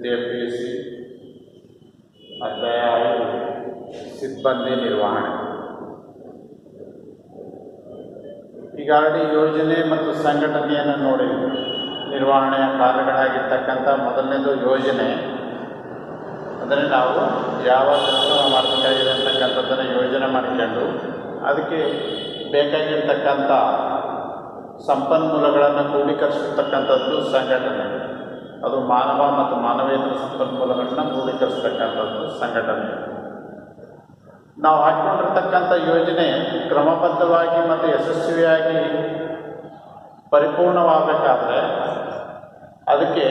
ದ್ವಿತೀಯ PUC ಅಧ್ಯಾಯ 5 ಸಿಬ್ಬಂದಿ ನಿರ್ವಹಣೆ. ಈಗಾಗಲೇ ಯೋಜನೆ ಮತ್ತು ಸಂಘಟನೆಯನ್ನು ನೋಡಿ ನಿರ್ವಹಣೆಯ ಕಾರ್ಯಗಳಾಗಿರ್ತಕ್ಕಂಥ ಮೊದಲನೇದು ಯೋಜನೆ. ಅಂದರೆ ನಾವು ಯಾವ ಕೆಲಸ ಮಾಡಬೇಕಾಗಿದೆ ಅಂತಕ್ಕಂಥದ್ದನ್ನು ಯೋಜನೆ ಮಾಡಿಕೊಂಡು ಅದಕ್ಕೆ ಬೇಕಾಗಿರ್ತಕ್ಕಂಥ ಸಂಪನ್ಮೂಲಗಳನ್ನು ಕ್ರೋಢೀಕರಿಸತಕ್ಕಂಥದ್ದು ಸಂಘಟನೆ. ಅದು ಮಾನವ ಮತ್ತು ಮಾನವೇತರ ಸಂಪನ್ಮೂಲಗಳನ್ನು ಕ್ರೋಢೀಕರಿಸತಕ್ಕಂಥದ್ದು ಸಂಘಟನೆ. ನಾವು ಹಾಕಿಕೊಂಡಿರ್ತಕ್ಕಂಥ ಯೋಜನೆ ಕ್ರಮಬದ್ಧವಾಗಿ ಮತ್ತು ಯಶಸ್ವಿಯಾಗಿ ಪರಿಪೂರ್ಣವಾಗಬೇಕಾದ್ರೆ ಅದಕ್ಕೆ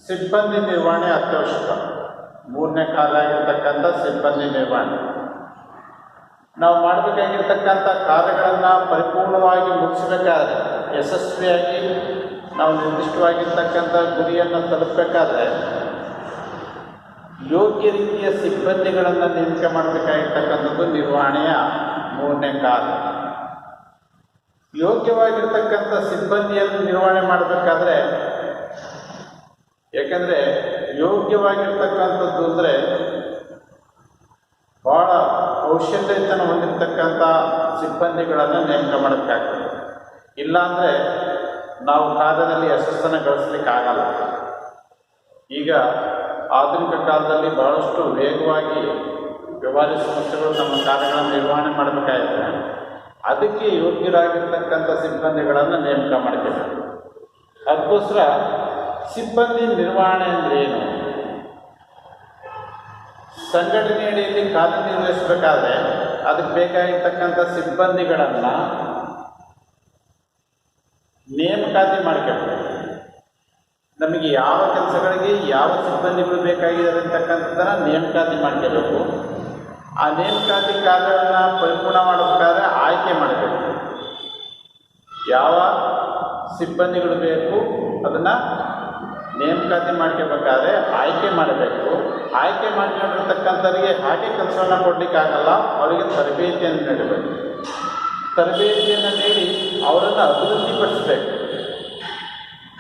ಸಿಬ್ಬಂದಿ ನಿರ್ವಹಣೆ ಅತ್ಯವಶ್ಯಕ. ಮೂರನೇ ಕಾರ್ಯ ಆಗಿರ್ತಕ್ಕಂಥ ಸಿಬ್ಬಂದಿ ನಿರ್ವಹಣೆ. ನಾವು ಮಾಡಬೇಕಾಗಿರ್ತಕ್ಕಂಥ ಕಾರ್ಯಗಳನ್ನು ಪರಿಪೂರ್ಣವಾಗಿ ಮುಗಿಸಬೇಕಾದ್ರೆ, ಯಶಸ್ವಿಯಾಗಿ ನಾವು ನಿರ್ದಿಷ್ಟವಾಗಿರ್ತಕ್ಕಂಥ ಗುರಿಯನ್ನು ತಲುಪಬೇಕಾದ್ರೆ ಯೋಗ್ಯ ರೀತಿಯ ಸಿಬ್ಬಂದಿಗಳನ್ನು ನೇಮಕ ಮಾಡಬೇಕಾಗಿರ್ತಕ್ಕಂಥದ್ದು ನಿರ್ವಹಣೆಯ ಮೂರನೇ ಕಾರ್ಯ. ಯೋಗ್ಯವಾಗಿರ್ತಕ್ಕಂಥ ಸಿಬ್ಬಂದಿಯನ್ನು ನಿರ್ವಹಣೆ ಮಾಡಬೇಕಾದ್ರೆ, ಯಾಕಂದರೆ ಯೋಗ್ಯವಾಗಿರ್ತಕ್ಕಂಥದ್ದು ಅಂದರೆ ಭಾಳ ಕೌಶಲ್ಯತನ ಹೊಂದಿರತಕ್ಕಂಥ ಸಿಬ್ಬಂದಿಗಳನ್ನು ನೇಮಕ ಮಾಡಬೇಕಾಗ್ತದೆ. ಇಲ್ಲಾಂದರೆ ನಾವು ಕಾರ್ಯದಲ್ಲಿ ಯಶಸ್ಸನ್ನು ಗಳಿಸಲಿಕ್ಕಾಗಲ್ಲ. ಈಗ ಆಧುನಿಕ ಕಾಲದಲ್ಲಿ ಬಹಳಷ್ಟು ವೇಗವಾಗಿ ವ್ಯವಹಾರ ಸಂಸ್ಥೆಗಳು ತಮ್ಮ ಕಾರ್ಯಗಳನ್ನು ನಿರ್ವಹಣೆ ಮಾಡಬೇಕಾಗಿದೆ. ಅದಕ್ಕೆ ಯೋಗ್ಯರಾಗಿರ್ತಕ್ಕಂಥ ಸಿಬ್ಬಂದಿಗಳನ್ನು ನೇಮಕ ಮಾಡಬೇಕು. ಅದಕ್ಕೋಸ್ಕರ ಸಿಬ್ಬಂದಿ ನಿರ್ವಹಣೆ ಅಂದರೆ ಏನು? ಸಂಘಟನೆಯಡಿಯಲ್ಲಿ ಕಾರ್ಯನಿರ್ವಹಿಸಬೇಕಾದ್ರೆ ಅದಕ್ಕೆ ಬೇಕಾಗಿರ್ತಕ್ಕಂಥ ಸಿಬ್ಬಂದಿಗಳನ್ನು ನೇಮಕಾತಿ ಮಾಡ್ಕೋಬೇಕು. ನಮಗೆ ಯಾವ ಕೆಲಸಗಳಿಗೆ ಯಾವ ಸಿಬ್ಬಂದಿಗಳು ಬೇಕಾಗಿದ್ದಾರೆ ಅಂತಕ್ಕಂಥದ್ದನ್ನು ನೇಮಕಾತಿ ಮಾಡ್ಕೋಬೇಕು. ಆ ನೇಮಕಾತಿ ಕಾರ್ಯವನ್ನು ಪರಿಪೂರ್ಣ ಮಾಡಬೇಕಾದ್ರೆ ಆಯ್ಕೆ ಮಾಡಬೇಕು. ಯಾವ ಸಿಬ್ಬಂದಿಗಳು ಬೇಕು ಅದನ್ನು ನೇಮಕಾತಿ ಮಾಡ್ಕೋಬೇಕಾದ್ರೆ ಆಯ್ಕೆ ಮಾಡಬೇಕು. ಆಯ್ಕೆ ಮಾಡ್ಕೊಂಡಿರ್ತಕ್ಕಂಥವ್ರಿಗೆ ಹಾಗೆ ಕೆಲಸವನ್ನು ಕೊಡಲಿಕ್ಕಾಗಲ್ಲ. ಅವರಿಗೆ ತರಬೇತಿಯನ್ನು ನೀಡಬೇಕು. ತರಬೇತಿಯನ್ನು ನೀಡಿ ಅವರನ್ನು ಅಭಿವೃದ್ಧಿಪಡಿಸಬೇಕು.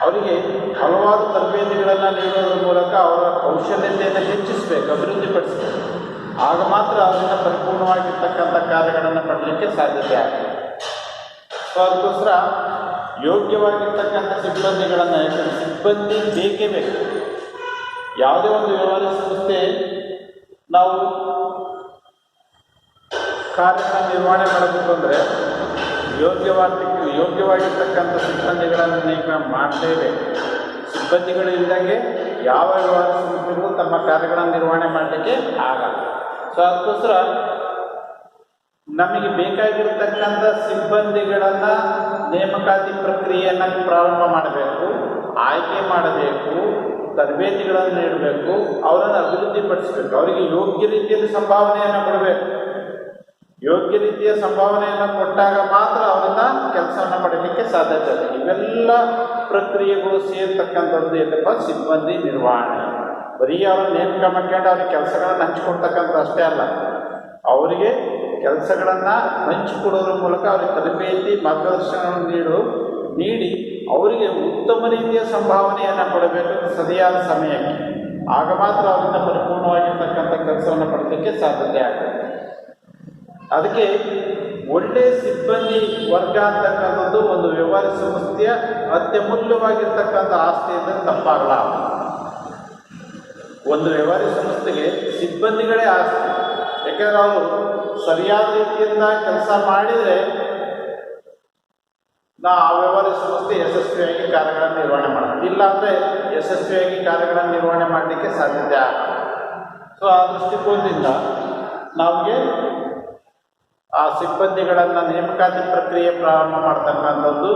ಅವರಿಗೆ ಹಲವಾರು ತರಬೇತಿಗಳನ್ನು ನೀಡೋದ್ರ ಮೂಲಕ ಅವರ ಕೌಶಲ್ಯತೆಯನ್ನು ಹೆಚ್ಚಿಸಬೇಕು, ಅಭಿವೃದ್ಧಿಪಡಿಸಬೇಕು. ಆಗ ಮಾತ್ರ ಅವರಿಂದ ಪರಿಪೂರ್ಣವಾಗಿರ್ತಕ್ಕಂಥ ಕಾರ್ಯಗಳನ್ನು ಪಡಲಿಕ್ಕೆ ಸಾಧ್ಯತೆ ಆಗ್ತದೆ. ಸೊ ಅದಕ್ಕೋಸ್ಕರ ಯೋಗ್ಯವಾಗಿರ್ತಕ್ಕಂಥ ಸಿಬ್ಬಂದಿಗಳನ್ನು, ಯಾಕಂದರೆ ಸಿಬ್ಬಂದಿ ಬೇಕೇ ಬೇಕು. ಯಾವುದೇ ಒಂದು ವ್ಯವಹಾರ ಸಂಸ್ಥೆ ನಾವು ಕಾರ್ಯನ ನಿರ್ವಹಣೆ ಮಾಡಬೇಕು ಅಂದರೆ ಯೋಗ್ಯವಾಗಿರ್ತಕ್ಕಂಥ ಸಿಬ್ಬಂದಿಗಳನ್ನು ನೇಮಕ ಮಾಡಲೇಬೇಕು. ಸಿಬ್ಬಂದಿಗಳು ಇಲ್ಲದಂಗೆ ಯಾವ ವ್ಯವಹಾರ ಸಂಸ್ಥೆಗಳು ತಮ್ಮ ಕಾರ್ಯಗಳನ್ನು ನಿರ್ವಹಣೆ ಮಾಡಲಿಕ್ಕೆ ಆಗಲ್ಲ. ಸೊ ಅದಕ್ಕೋಸ್ಕರ ನಮಗೆ ಬೇಕಾಗಿರ್ತಕ್ಕಂಥ ಸಿಬ್ಬಂದಿಗಳನ್ನು ನೇಮಕಾತಿ ಪ್ರಕ್ರಿಯೆಯನ್ನು ಪ್ರಾರಂಭ ಮಾಡಬೇಕು, ಆಯ್ಕೆ ಮಾಡಬೇಕು, ತರಬೇತಿಗಳನ್ನು ನೀಡಬೇಕು, ಅವರನ್ನು ಅಭಿವೃದ್ಧಿಪಡಿಸಬೇಕು. ಅವರಿಗೆ ಯೋಗ್ಯ ರೀತಿಯಲ್ಲಿ ಸಂಭಾವನೆಯನ್ನು ಕೊಡಬೇಕು. ಯೋಗ್ಯ ರೀತಿಯ ಸಂಭಾವನೆಯನ್ನು ಕೊಟ್ಟಾಗ ಮಾತ್ರ ಅವರಿಂದ ಕೆಲಸವನ್ನು ಪಡೀಲಿಕ್ಕೆ ಸಾಧ್ಯತೆ ಇದೆ. ಇವೆಲ್ಲ ಪ್ರಕ್ರಿಯೆಗಳು ಸೇರ್ತಕ್ಕಂಥದ್ದು ಏನಪ್ಪ? ಸಿಬ್ಬಂದಿ ನಿರ್ವಹಣೆ. ಬರೀ ಅವರ ನೇಮಕ ಮಾಡ್ಕೊಂಡು ಅವ್ರಿಗೆ ಕೆಲಸಗಳನ್ನು ಹಂಚಿಕೊಡ್ತಕ್ಕಂಥ ಅಷ್ಟೇ ಅಲ್ಲ, ಅವರಿಗೆ ಕೆಲಸಗಳನ್ನು ಹಂಚಿಕೊಡೋದ್ರ ಮೂಲಕ ಅವರಿಗೆ ತರಬೇತಿ ಮಾರ್ಗದರ್ಶನವನ್ನು ನೀಡಿ ಅವರಿಗೆ ಉತ್ತಮ ರೀತಿಯ ಸಂಭಾವನೆಯನ್ನು ಕೊಡಬೇಕು ಸರಿಯಾದ ಸಮಯಕ್ಕೆ. ಆಗ ಮಾತ್ರ ಅವರಿಂದ ಪರಿಪೂರ್ಣವಾಗಿರ್ತಕ್ಕಂಥ ಕೆಲಸವನ್ನು ಪಡಲಿಕ್ಕೆ ಸಾಧ್ಯತೆ ಆಗ್ತದೆ. ಅದಕ್ಕೆ ಒಳ್ಳೆಯ ಸಿಬ್ಬಂದಿ ವರ್ಗ ಅಂತಕ್ಕಂಥದ್ದು ಒಂದು ವ್ಯವಹಾರ ಸಂಸ್ಥೆಯ ಅತ್ಯಮೂಲ್ಯವಾಗಿರ್ತಕ್ಕಂಥ ಆಸ್ತಿ ಅಂದರೆ ತಪ್ಪಾಗಲಾರದು. ಒಂದು ವ್ಯವಹಾರ ಸಂಸ್ಥೆಗೆ ಸಿಬ್ಬಂದಿಗಳೇ ಆಸ್ತಿ. ಯಾಕೆಂದರೆ ಅವರು ಸರಿಯಾದ ರೀತಿಯಿಂದ ಕೆಲಸ ಮಾಡಿದರೆ ಆ ವ್ಯವಹಾರ ಸಂಸ್ಥೆ ಯಶಸ್ವಿಯಾಗಿ ಕಾರ್ಯಗಳನ್ನು ನಿರ್ವಹಣೆ ಮಾಡಬೇಕು. ಇಲ್ಲಾಂದರೆ ಯಶಸ್ವಿಯಾಗಿ ಕಾರ್ಯಗಳನ್ನು ನಿರ್ವಹಣೆ ಮಾಡಲಿಕ್ಕೆ ಸಾಧ್ಯತೆ ಆಗಲ್ಲ. ಸೊ ಆ ದೃಷ್ಟಿಕೋನದಿಂದ ನಮಗೆ ಆ ಸಿಬ್ಬಂದಿಗಳನ್ನು ನೇಮಕಾತಿ ಪ್ರಕ್ರಿಯೆ ಪ್ರಾರಂಭ ಮಾಡ್ತಕ್ಕಂಥದ್ದು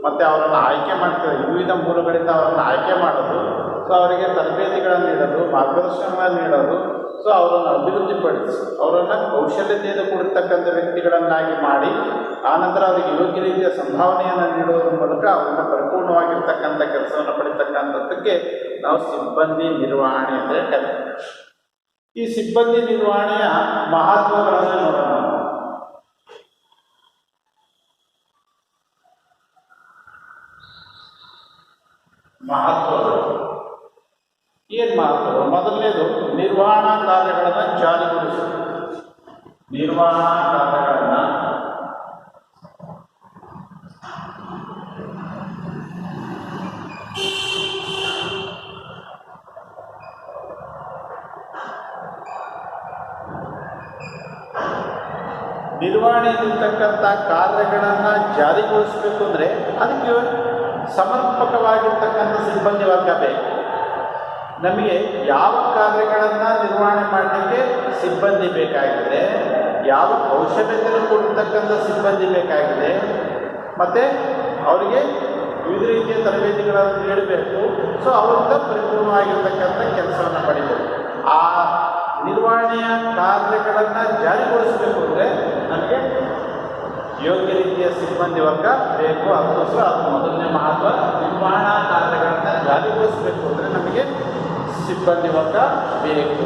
ಮತ್ತು ಅವರನ್ನು ಆಯ್ಕೆ ಮಾಡ್ತಾರೆ. ವಿವಿಧ ಮೂಲಗಳಿಂದ ಅವರನ್ನು ಆಯ್ಕೆ ಮಾಡೋದು, ಸೊ ಅವರಿಗೆ ತರಬೇತಿಗಳನ್ನು ನೀಡೋದು, ಮಾರ್ಗದರ್ಶನಗಳನ್ನು ನೀಡೋದು, ಸೊ ಅವರನ್ನು ಅಭಿವೃದ್ಧಿಪಡಿಸಿ ಅವರನ್ನು ಕೌಶಲ್ಯತೆಯಿಂದ ಕೂಡಿರ್ತಕ್ಕಂಥ ವ್ಯಕ್ತಿಗಳನ್ನಾಗಿ ಮಾಡಿ ಆನಂತರ ಅವರಿಗೆ ಯೋಗ್ಯ ರೀತಿಯ ಸಂಭಾವನೆಯನ್ನು ನೀಡೋದ್ರ ಮೂಲಕ ಅವರನ್ನು ಪರಿಪೂರ್ಣವಾಗಿರ್ತಕ್ಕಂಥ ಕೆಲಸವನ್ನು ಪಡಿತಕ್ಕಂಥದ್ದಕ್ಕೆ ನಾವು ಸಿಬ್ಬಂದಿ ನಿರ್ವಹಣೆ ಅಂತ ಹೇಳ್ತೇವೆ. ಈ ಸಿಬ್ಬಂದಿ ನಿರ್ವಹಣೆಯ ಮಹತ್ವಗಳನ್ನು ನೋಡೋಣ. ಮಹತ್ವಗಳು ಏನು ಮಹತ್ವ? ಮೊದಲನೇದು ನಿರ್ವಹಣಾ ಕಾರ್ಯಗಳನ್ನು ಜಾರಿಗೊಳಿಸುವುದು. ನಿರ್ವಹಣಾ ಕಾರ್ಯಗಳನ್ನು ನಿರ್ವಹಣೆಯಲ್ಲಿರ್ತಕ್ಕಂಥ ಕಾರ್ಯಗಳನ್ನು ಜಾರಿಗೊಳಿಸಬೇಕು ಅಂದರೆ ಅದಕ್ಕೆ ಸಮರ್ಪಕವಾಗಿರ್ತಕ್ಕಂಥ ಸಿಬ್ಬಂದಿ ವರ್ಗ ಬೇಕು. ನಮಗೆ ಯಾವ ಕಾರ್ಯಗಳನ್ನು ನಿರ್ವಹಣೆ ಮಾಡಲಿಕ್ಕೆ ಸಿಬ್ಬಂದಿ ಬೇಕಾಗಿದೆ, ಯಾವ ಕೌಶಲ್ಯತೆಯನ್ನು ಕೊಡ್ತಕ್ಕಂಥ ಸಿಬ್ಬಂದಿ ಬೇಕಾಗಿದೆ, ಮತ್ತು ಅವರಿಗೆ ವಿವಿಧ ರೀತಿಯ ತರಬೇತಿಗಳನ್ನು ನೀಡಬೇಕು. ಸೊ ಅವರಿಂದ ಪರಿಪೂರ್ಣವಾಗಿರ್ತಕ್ಕಂಥ ಕೆಲಸವನ್ನು ಪಡಿಬೇಕು. ಆ ನಿರ್ವಹಣೆಯ ಕಾರ್ಯಗಳನ್ನು ಜಾರಿಗೊಳಿಸಬೇಕು ಅಂದರೆ ನಮಗೆ ಯೋಗ್ಯ ರೀತಿಯ ಸಿಬ್ಬಂದಿ ವರ್ಗ ಬೇಕು. ಅದಕ್ಕೋಸ್ಕರ ಅದು ಮೊದಲನೇ ಮಹತ್ವ. ನಿರ್ವಹಣಾ ಕಾರ್ಯಗಳನ್ನು ಜಾರಿಗೊಳಿಸಬೇಕು ಅಂದರೆ ನಮಗೆ ಸಿಬ್ಬಂದಿ ವರ್ಗ ಬೇಕು.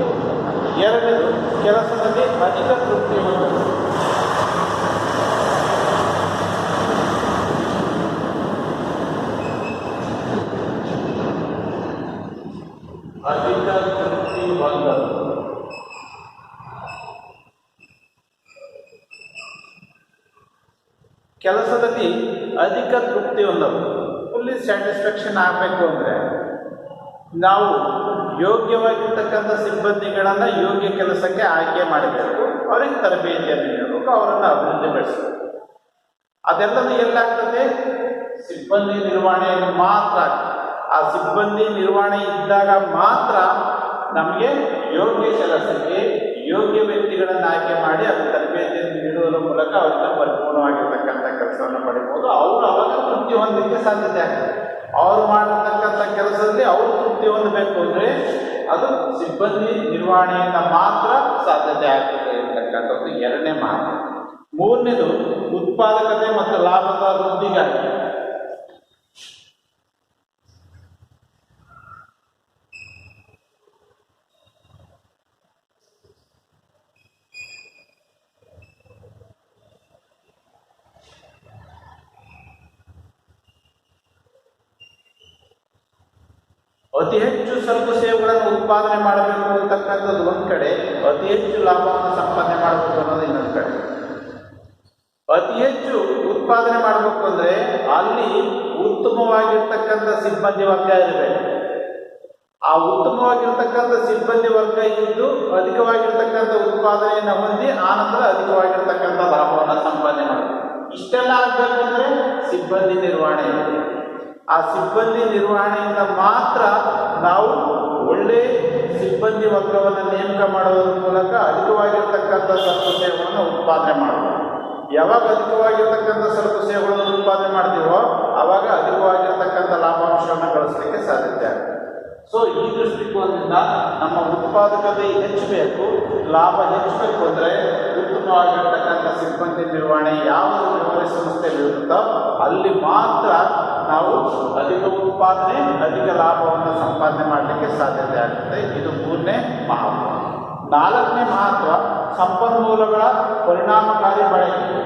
ಎರಡನೇದು ಕೆಲಸದಲ್ಲಿ ಅಧಿಕ ತೃಪ್ತಿ ಹೊಂದಬೇಕು. ಅಧಿಕ ತೃಪ್ತಿ ಹೊಂದಲು. ಕೆಲಸದಲ್ಲಿ ಅಧಿಕ ತೃಪ್ತಿ ಹೊಂದಲು, ಫುಲ್ಲಿ ಸ್ಯಾಟಿಸ್ಫ್ಯಾಕ್ಷನ್ ಆಗಬೇಕು ಅಂದರೆ ನಾವು ಯೋಗ್ಯವಾಗಿರ್ತಕ್ಕಂಥ ಸಿಬ್ಬಂದಿಗಳನ್ನು ಯೋಗ್ಯ ಕೆಲಸಕ್ಕೆ ಆಯ್ಕೆ ಮಾಡಬೇಕು. ಅವರಿಗೆ ತರಬೇತಿಯನ್ನು ನೀಡಬೇಕು, ಅವರನ್ನು ಅಭಿವೃದ್ಧಿಪಡಿಸಬೇಕು. ಅದೆಲ್ಲವೂ ಎಲ್ಲಾಗ್ತದೆ? ಸಿಬ್ಬಂದಿ ನಿರ್ವಹಣೆಯಲ್ಲಿ ಮಾತ್ರ. ಆ ಸಿಬ್ಬಂದಿ ನಿರ್ವಹಣೆ ಇದ್ದಾಗ ಮಾತ್ರ ನಮಗೆ ಯೋಗ್ಯ ಕೆಲಸಕ್ಕೆ ಯೋಗ್ಯ ವ್ಯಕ್ತಿಗಳನ್ನು ಆಯ್ಕೆ ಮಾಡಿ ಅದು ತರಬೇತಿಯನ್ನು ನೀಡುವುದರ ಮೂಲಕ ಅವರಿಂದ ಪರಿಪೂರ್ಣವಾಗಿರ್ತಕ್ಕಂಥ ಕೆಲಸವನ್ನು ಪಡಿಬೋದು. ಅವರು ಅವಾಗ ತೃಪ್ತಿ ಹೊಂದಲಿಕ್ಕೆ ಸಾಧ್ಯತೆ ಆಗ್ತದೆ. ಅವರು ಮಾಡಿರ್ತಕ್ಕಂಥ ಕೆಲಸದಲ್ಲಿ ಅವರು ತೃಪ್ತಿ ಹೊಂದಬೇಕು ಅಂದರೆ ಅದು ಸಿಬ್ಬಂದಿ ನಿರ್ವಹಣೆಯಿಂದ ಮಾತ್ರ ಸಾಧ್ಯತೆ ಆಗ್ತದೆ ಇರ್ತಕ್ಕಂಥದ್ದು ಎರಡನೇ ಮಾತು. ಮೂರನೇದು ಉತ್ಪಾದಕತೆ ಮತ್ತು ಲಾಭದ ವೃದ್ಧಿಗಾಗಿ. ಅತಿ ಹೆಚ್ಚು ಸರಕು ಸೇವೆಗಳನ್ನು ಉತ್ಪಾದನೆ ಮಾಡಬೇಕು ಅಂತಕ್ಕಂಥದ್ದು ಒಂದು ಕಡೆ, ಅತಿ ಹೆಚ್ಚು ಲಾಭವನ್ನು ಸಂಪಾದನೆ ಮಾಡಬೇಕು ಅನ್ನೋದು ಇನ್ನೊಂದು ಕಡೆ. ಅತಿ ಹೆಚ್ಚು ಉತ್ಪಾದನೆ ಮಾಡಬೇಕು ಅಂದರೆ ಅಲ್ಲಿ ಉತ್ತಮವಾಗಿರ್ತಕ್ಕಂಥ ಸಿಬ್ಬಂದಿ ವರ್ಗ ಇರಬೇಕು. ಆ ಉತ್ತಮವಾಗಿರ್ತಕ್ಕಂಥ ಸಿಬ್ಬಂದಿ ವರ್ಗ ಇದ್ದು ಅಧಿಕವಾಗಿರ್ತಕ್ಕಂಥ ಉತ್ಪಾದನೆಯನ್ನು ಹೊಂದಿ ಆನಂತರ ಅಧಿಕವಾಗಿರ್ತಕ್ಕಂಥ ಲಾಭವನ್ನು ಸಂಪಾದನೆ ಮಾಡಬೇಕು. ಇಷ್ಟೆಲ್ಲ ಆಗಬೇಕು ಅಂದರೆ ಸಿಬ್ಬಂದಿ ನಿರ್ವಹಣೆ ಇದೆ. ಆ ಸಿಬ್ಬಂದಿ ನಿರ್ವಹಣೆಯಿಂದ ಮಾತ್ರ ನಾವು ಒಳ್ಳೆಯ ಸಿಬ್ಬಂದಿ ವರ್ಗವನ್ನು ನೇಮಕ ಮಾಡುವುದರ ಮೂಲಕ ಅಧಿಕವಾಗಿರ್ತಕ್ಕಂಥ ಸರಕು ಸೇವೆಗಳನ್ನು ಉತ್ಪಾದನೆ ಮಾಡಬಹುದು. ಯಾವಾಗ ಅಧಿಕವಾಗಿರ್ತಕ್ಕಂಥ ಸರಕು ಸೇವೆಗಳನ್ನು ಉತ್ಪಾದನೆ ಮಾಡ್ತೀವೋ ಆವಾಗ ಅಧಿಕವಾಗಿರ್ತಕ್ಕಂಥ ಲಾಭಾಂಶವನ್ನು ಗಳಿಸಲಿಕ್ಕೆ ಸಾಧ್ಯತೆ ಆಗ್ತದೆ. ಸೊ ಈ ದೃಷ್ಟಿಕೋನದಿಂದ ನಮ್ಮ ಉತ್ಪಾದಕತೆ ಹೆಚ್ಚಬೇಕು, ಲಾಭ ಹೆಚ್ಚಬೇಕು ಅಂದರೆ ಉತ್ತಮವಾಗಿರ್ತಕ್ಕಂಥ ಸಿಬ್ಬಂದಿ ನಿರ್ವಹಣೆ ಯಾವ ನಿರ್ವಹಣೆ ಸಂಸ್ಥೆಯಲ್ಲಿ ಇರುತ್ತೋ ಅಲ್ಲಿ ಮಾತ್ರ ನಾವು ಅಧಿಕ ಉತ್ಪಾದನೆ ಅಧಿಕ ಲಾಭವನ್ನು ಸಂಪಾದನೆ ಮಾಡಲಿಕ್ಕೆ ಸಾಧ್ಯತೆ ಆಗುತ್ತೆ. ಇದು ಮೂರನೇ ಮಹತ್ವ. ನಾಲ್ಕನೇ ಮಹತ್ವ ಸಂಪನ್ಮೂಲಗಳ ಪರಿಣಾಮಕಾರಿ ಬಳಕೆ.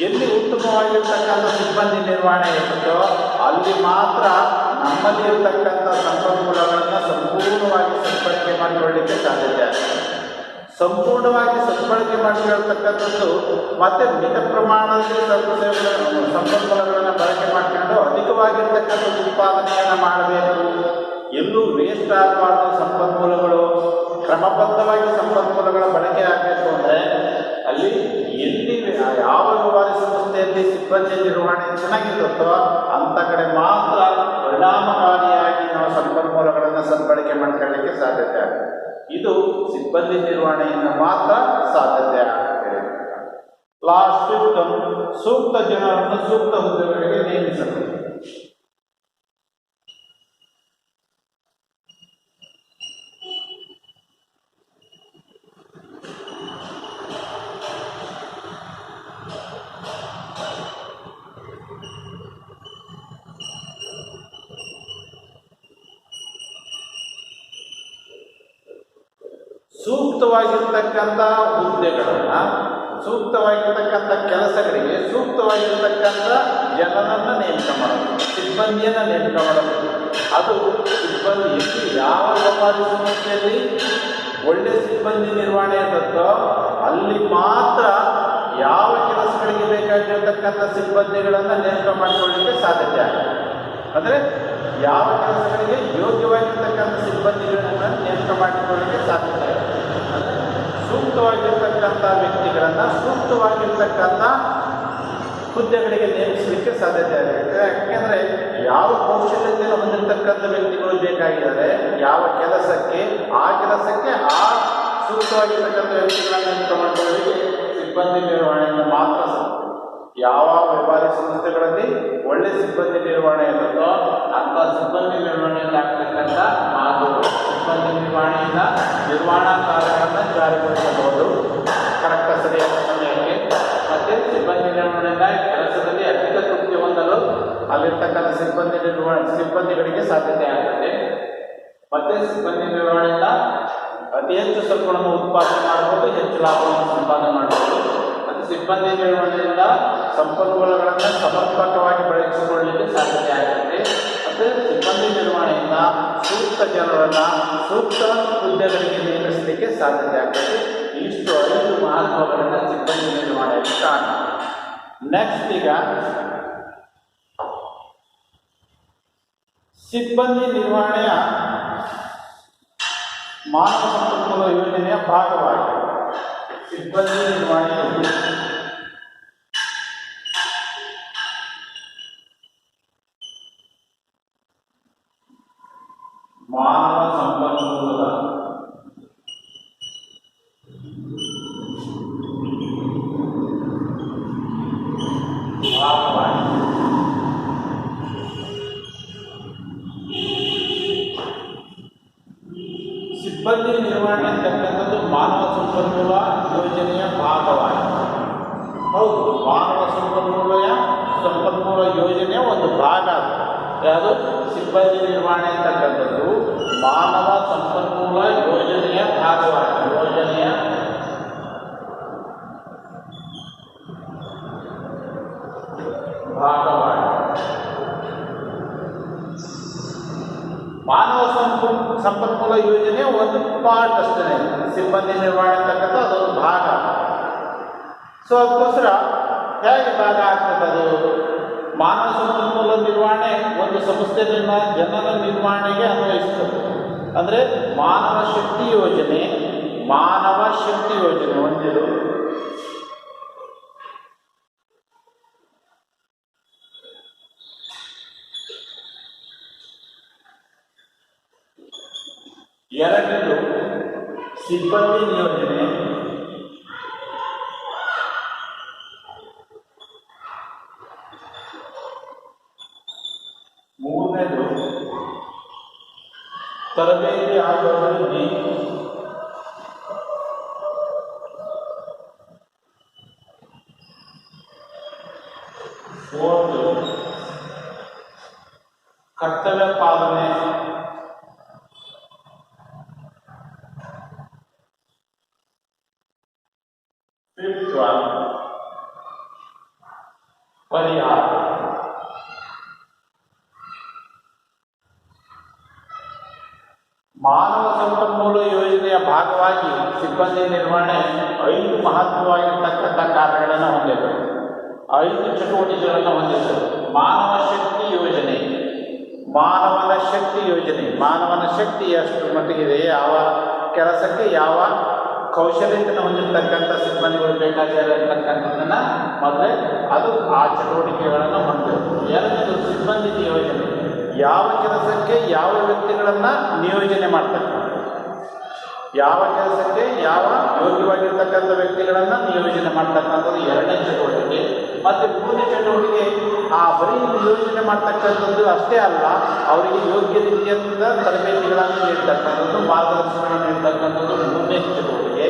ಎಲ್ಲಿ ಉತ್ತಮವಾಗಿರ್ತಕ್ಕಂಥ ಸಿಬ್ಬಂದಿ ನಿರ್ವಹಣೆ ಇರುತ್ತೋ ಅಲ್ಲಿ ಮಾತ್ರ ನಮ್ಮಲ್ಲಿ ಇರತಕ್ಕಂಥ ಸಂಪನ್ಮೂಲಗಳನ್ನು ಸಂಪೂರ್ಣವಾಗಿ ಸದ್ಬಳಕೆ ಮಾಡಿಕೊಳ್ಳಲಿಕ್ಕೆ ಸಾಧ್ಯತೆ ಆಗ್ತದೆ. ಸಂಪೂರ್ಣವಾಗಿ ಸದ್ಬಳಕೆ ಮಾಡಿಕೊಳ್ತಕ್ಕಂಥದ್ದು ಮತ್ತು ಮಿತ ಪ್ರಮಾಣದಲ್ಲಿ ಸರಕು ಸೇವೆಗಳನ್ನು ಸಂಪನ್ಮೂಲಗಳನ್ನು ಬಳಕೆ ಮಾಡಿಕೊಂಡು ಅಧಿಕವಾಗಿರ್ತಕ್ಕಂಥ ಉತ್ಪಾದನೆಯನ್ನು ಮಾಡಬೇಕು. ಎಲ್ಲೂ ವೇಸ್ಟ್ ಆಗಬಾರ್ದು. ಸಂಪನ್ಮೂಲಗಳು ಕ್ರಮಬದ್ಧವಾಗಿ ಸಂಪನ್ಮೂಲಗಳ ಬಳಕೆ ಆಗಬೇಕು ಅಂದರೆ ಅಲ್ಲಿ ಎಲ್ಲಿ ಯಾವ ವ್ಯವಹಾರ ಸಂಸ್ಥೆಯಲ್ಲಿ ಸಿಬ್ಬಂದಿ ನಿರ್ವಹಣೆ ಚೆನ್ನಾಗಿರುತ್ತೋ ಅಂಥ ಕಡೆ ಮಾತ್ರ ಪರಿಣಾಮಕಾರಿಯಾಗಿ ನಾವು ಸಂಪನ್ಮೂಲಗಳನ್ನು ಸದ್ಬಳಕೆ ಮಾಡಿಕೊಳ್ಳಲಿಕ್ಕೆ ಸಾಧ್ಯತೆ ಆಗುತ್ತೆ. ಇದು ಸಿಬ್ಬಂದಿ ನಿರ್ವಹಣೆಯಿಂದ ಮಾತ್ರ ಸಾಧ್ಯತೆ ಆಗುತ್ತೆ. ಲಾಸ್ಟ್ ಸೂಕ್ತ ಜನರನ್ನು ಸೂಕ್ತ ಹುದ್ದೆಗಳಿಗೆ ನೇಮಿಸಬೇಕು. ಸೂಕ್ತವಾಗಿರ್ತಕ್ಕಂಥ ಹುದ್ದೆಗಳನ್ನು, ಸೂಕ್ತವಾಗಿರ್ತಕ್ಕಂಥ ಕೆಲಸಗಳಿಗೆ ಸೂಕ್ತವಾಗಿರ್ತಕ್ಕಂಥ ಜನರನ್ನು ನೇಮಕ ಮಾಡೋದು, ಸಿಬ್ಬಂದಿಯನ್ನು ನೇಮಕ ಮಾಡೋದು. ಅದು ಸಿಬ್ಬಂದಿ ಯಾವ ವ್ಯಾಪಾರಿ ಸಂಸ್ಥೆಯಲ್ಲಿ ಒಳ್ಳೆಯ ಸಿಬ್ಬಂದಿ ನಿರ್ವಹಣೆ ಇರುತ್ತೋ ಅಲ್ಲಿ ಮಾತ್ರ ಯಾವ ಕೆಲಸಗಳಿಗೆ ಬೇಕಾಗಿರ್ತಕ್ಕಂಥ ಸಿಬ್ಬಂದಿಗಳನ್ನು ನೇಮಕ ಮಾಡಿಕೊಳ್ಳಲಿಕ್ಕೆ ಸಾಧ್ಯತೆ ಆಗುತ್ತೆ. ಅಂದರೆ ಯಾವ ಕೆಲಸಗಳಿಗೆ ಯೋಗ್ಯವಾಗಿರ್ತಕ್ಕಂಥ ಸಿಬ್ಬಂದಿಗಳನ್ನು ನೇಮಕ ಮಾಡಿಕೊಳ್ಳಲಿಕ್ಕೆ ಸಾಧ್ಯತೆ ಆಗುತ್ತೆ. ಅಂದರೆ ಸೂಕ್ತವಾಗಿರ್ತಕ್ಕಂಥ ವ್ಯಕ್ತಿಗಳನ್ನು ಸೂಕ್ತವಾಗಿರ್ತಕ್ಕಂಥ ಹುದ್ದೆಗಳಿಗೆ ನೇಮಿಸಲಿಕ್ಕೆ ಸಾಧ್ಯತೆ ಆಗುತ್ತೆ. ಯಾಕೆಂದರೆ ಯಾವ ಕೌಶಲ್ಯತೆಯನ್ನು ಹೊಂದಿರತಕ್ಕಂಥ ವ್ಯಕ್ತಿಗಳು ಬೇಕಾಗಿದ್ದಾರೆ, ಯಾವ ಕೆಲಸಕ್ಕೆ ಆ ಸೂಕ್ತವಾಗಿರ್ತಕ್ಕಂಥ ವ್ಯಕ್ತಿಗಳನ್ನು ನೇಮಕ ಮಾಡಿಕೊಳ್ಳಲಿಕ್ಕೆ ಸಿಬ್ಬಂದಿ ನಿರ್ವಹಣೆಯಿಂದ ಮಾತ್ರ ಸಾಧ್ಯ. ಯಾವ ವ್ಯಾಪಾರಿ ಸಂಸ್ಥೆಗಳಲ್ಲಿ ಒಳ್ಳೆ ಸಿಬ್ಬಂದಿ ನಿರ್ವಹಣೆ ಇರುತ್ತೋ ಅಂಥ ಸಿಬ್ಬಂದಿ ನಿರ್ವಹಣೆಯಿಂದ ಆಗ್ತಕ್ಕಂಥ ಮಾತುಗಳು, ಸಿಬ್ಬಂದಿ ನಿರ್ವಹಣೆಯಿಂದ ನಿರ್ವಹಣಾ ಕಾರ್ಯಗಳನ್ನು ಜಾರಿಗೊಳಿಸಬಹುದು ಕರೆಕ್ಟ್ ಸರಿಯಾದ ಸಮಯಕ್ಕೆ. ಮತ್ತು ಸಿಬ್ಬಂದಿ ನಿರ್ವಹಣೆಯಿಂದ ಕೆಲಸದಲ್ಲಿ ಅಧಿಕ ತೃಪ್ತಿ ಹೊಂದಲು ಅಲ್ಲಿರ್ತಕ್ಕಂಥ ಸಿಬ್ಬಂದಿಗಳಿಗೆ ಸಾಧ್ಯತೆ ಆಗುತ್ತೆ. ಮತ್ತು ಸಿಬ್ಬಂದಿ ನಿರ್ವಹಣೆಯಿಂದ ಅತಿ ಹೆಚ್ಚು ಸರಕುಗಳನ್ನು ಉತ್ಪಾದನೆ ಮಾಡಬಹುದು, ಹೆಚ್ಚು ಲಾಭವನ್ನು ಸಂಪಾದನೆ ಮಾಡಬಹುದು. ಮತ್ತು ಸಿಬ್ಬಂದಿ ನಿರ್ವಹಣೆಯಿಂದ ಸಂಪನ್ಮೂಲಗಳನ್ನು ಸಮರ್ಪಕವಾಗಿ ಬಳಸಿಕೊಳ್ಳಲಿಕ್ಕೆ ಸಾಧ್ಯತೆ ಆಗುತ್ತೆ. ಮತ್ತು ಸಿಬ್ಬಂದಿ ನಿರ್ವಹಣೆಯಿಂದ ಸೂಕ್ತ ಜನರನ್ನು ಸೂಕ್ತ ಹುದ್ದೆಗಳಿಗೆ ನೇಮಿಸಲಿಕ್ಕೆ ಸಾಧ್ಯತೆ ಆಗ್ತದೆ. ಇಷ್ಟು 5 ಮಹತ್ವಗಳನ್ನು ಸಿಬ್ಬಂದಿ ನಿರ್ವಹಣೆಯಲ್ಲಿ ಕಾರಣ. ನೆಕ್ಸ್ಟ್ ಈಗ ಸಿಬ್ಬಂದಿ ನಿರ್ವಹಣೆಯ ಮಾನವ ಸಂಪನ್ಮೂಲ ಯೋಜನೆಯ ಭಾಗವಾಗಿ ಸಿಬ್ಬಂದಿ ನಿರ್ವಹಣೆಯಲ್ಲಿ ಮಾನವ ಸಂಪನ್ಮೂಲದ ಭಾಗವಾಗಿ ಸಿಬ್ಬಂದಿ ನಿರ್ವಹಣೆ ಅಂತಕ್ಕಂಥದ್ದು ಮಾನವ ಸಂಪನ್ಮೂಲ ಯೋಜನೆಯ ಭಾಗವಾಗಿ. ಹೌದು, ಮಾನವ ಸಂಪನ್ಮೂಲ ಯೋಜನೆಯ ಒಂದು ಭಾಗ. ಯಾವುದು? ಸಿಬ್ಬಂದಿ ನಿರ್ವಹಣೆ ಅಂತಕ್ಕಂಥದ್ದು ಮಾನವ ಸಂಪನ್ಮೂಲ ಯೋಜನೆಯ ಭಾಗವಾಗಿ ಮಾನವ ಸಂಪನ್ಮೂಲ ಯೋಜನೆಯ ಒಂದು ಪಾರ್ಟ್ ಅಷ್ಟೇ. ಸಿಬ್ಬಂದಿ ನಿರ್ವಹಣೆ ಅಂತಕ್ಕಂಥ ಅದೊಂದು ಭಾಗ. ಸೊ ಅದಕ್ಕೋಸ್ಕರ ಹೇಗೆ ಭಾಗ ಆಗ್ತದೆ? ಅದು ಮಾನವ ಸಂಪನ್ಮೂಲ ನಿರ್ವಹಣೆ ಒಂದು ಸಂಸ್ಥೆಯಲ್ಲಿನ ಜನರ ನಿರ್ವಹಣೆಗೆ ಅನ್ವಯಿಸ್ತದೆ. ಅಂದರೆ ಮಾನವ ಶಕ್ತಿ ಯೋಜನೆ ಒಂದಿದು. ಎರಡನೇದು ಸಿಬ್ಬಂದಿ ನಿಯೋಜನೆ. ಮೂರನೇದು ತರಬೇತಿ ಹಾಗೂ ಅಭಿವೃದ್ಧಿ. ಫೋರ್ತ್ ಕರ್ತವ್ಯ ಪಾಲನೆ. ಫಿಫ್ತ್ ಒನ್ ಪರಿಹಾರ. ಮಾನವ ಸಂಪನ್ಮೂಲ ಯೋಜನೆಯ ಭಾಗವಾಗಿ ಸಿಬ್ಬಂದಿ ನಿರ್ವಹಣೆ 5 ಮಹತ್ವವಾಗಿರ್ತಕ್ಕಂಥ ಕಾರ್ಯಗಳನ್ನು ಹೊಂದಿದೆ, 5 ಚಟುವಟಿಕೆಗಳನ್ನು ಹೊಂದಿದೆ. ಮಾನವ ಶಕ್ತಿ ಯೋಜನೆ, ಮಾನವನ ಶಕ್ತಿ ಎಷ್ಟು ಮಟ್ಟಿಗಿದೆ, ಯಾವ ಕೆಲಸಕ್ಕೆ ಯಾವ ಕೌಶಲ್ಯತೆಯನ್ನು ಹೊಂದಿರತಕ್ಕಂಥ ಸಿಬ್ಬಂದಿಗಳು ಬೇಕಾಗಿರತಕ್ಕಂಥದ್ದನ್ನು ಮೊದಲೇ ಅದು ಆ ಚಟುವಟಿಕೆಗಳನ್ನು ಹೊಂದಿದೆ. ಎರಡನೇದು ಸಿಬ್ಬಂದಿ ನಿಯೋಜನೆ, ಯಾವ ಕೆಲಸಕ್ಕೆ ಯಾವ ವ್ಯಕ್ತಿಗಳನ್ನು ನಿಯೋಜನೆ ಮಾಡ್ತಕ್ಕಂಥ, ಯಾವ ಕೆಲಸಕ್ಕೆ ಯಾವ ಯೋಗ್ಯವಾಗಿರ್ತಕ್ಕಂಥ ವ್ಯಕ್ತಿಗಳನ್ನು ನಿಯೋಜನೆ ಮಾಡ್ತಕ್ಕಂಥದ್ದು ಎರಡನೇ ಚಟುವಟಿಕೆ. ಮತ್ತು ಮೂರನೇ ಚಟುವಟಿಕೆ ಬರೀ ನಿಯೋಜನೆ ಮಾಡ್ತಕ್ಕಂಥದ್ದು ಅಷ್ಟೇ ಅಲ್ಲ, ಅವರಿಗೆ ಯೋಗ್ಯ ರೀತಿಯಿಂದ ತರಬೇತಿಗಳನ್ನು ನೀಡ್ತಕ್ಕಂಥದ್ದು, ಮಾರ್ಗದರ್ಶನಗಳನ್ನು ನೀಡ್ತಕ್ಕಂಥದ್ದು ಮೂರನೇ ಚಟುವಟಿಕೆ.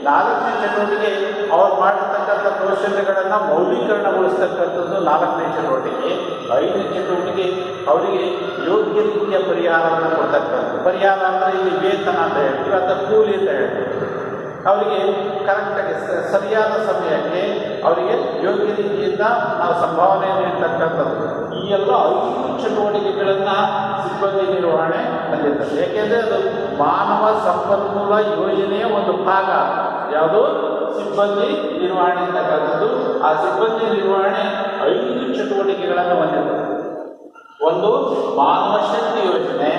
ನಾಲ್ಕನೇ ಚಟುವಟಿಕೆ ಅವ್ರು ಮಾಡಿರ್ತಕ್ಕಂಥ ಕೌಶಲ್ಯಗಳನ್ನು ಮೌಲ್ಯೀಕರಣಗೊಳಿಸ್ತಕ್ಕಂಥದ್ದು ನಾಲ್ಕನೇ ಚಟುವಟಿಕೆ. ಐದನೇ ಚಟುವಟಿಕೆ ಅವರಿಗೆ ಯೋಗ್ಯ ರೀತಿಯ ಪರಿಹಾರವನ್ನು ಕೊಡ್ತಕ್ಕಂಥ. ಪರಿಹಾರ ಅಂದರೆ ಇಲ್ಲಿ ವೇತನ ಅಂತ ಹೇಳ್ತೀವಿ ಅಥವಾ ಕೂಲಿ ಅಂತ ಹೇಳ್ತೀವಿ. ಅವರಿಗೆ ಕರೆಕ್ಟಾಗಿ ಸರಿಯಾದ ಸಮಯಕ್ಕೆ ಅವರಿಗೆ ಯೋಗ್ಯ ರೀತಿಯಿಂದ ನಾವು ಸಂಭಾವನೆ ನೀಡ್ತಕ್ಕಂಥದ್ದು. ಈ ಎಲ್ಲ 5 ಚಟುವಟಿಕೆಗಳನ್ನು ಸಿಬ್ಬಂದಿ ನಿರ್ವಹಣೆ ಹೊಂದಿರ್ತದೆ. ಏಕೆಂದರೆ ಅದು ಮಾನವ ಸಂಪನ್ಮೂಲ ಯೋಜನೆಯ ಒಂದು ಭಾಗ. ಯಾವುದು? ಸಿಬ್ಬಂದಿ ನಿರ್ವಹಣೆ ಅಂತಕ್ಕಂಥದ್ದು. ಆ ಸಿಬ್ಬಂದಿ ನಿರ್ವಹಣೆ 5 ಚಟುವಟಿಕೆಗಳನ್ನು ಹೊಂದಿರ್ತದೆ. ಒಂದು ಮಾನವ ಶಕ್ತಿ ಯೋಜನೆ,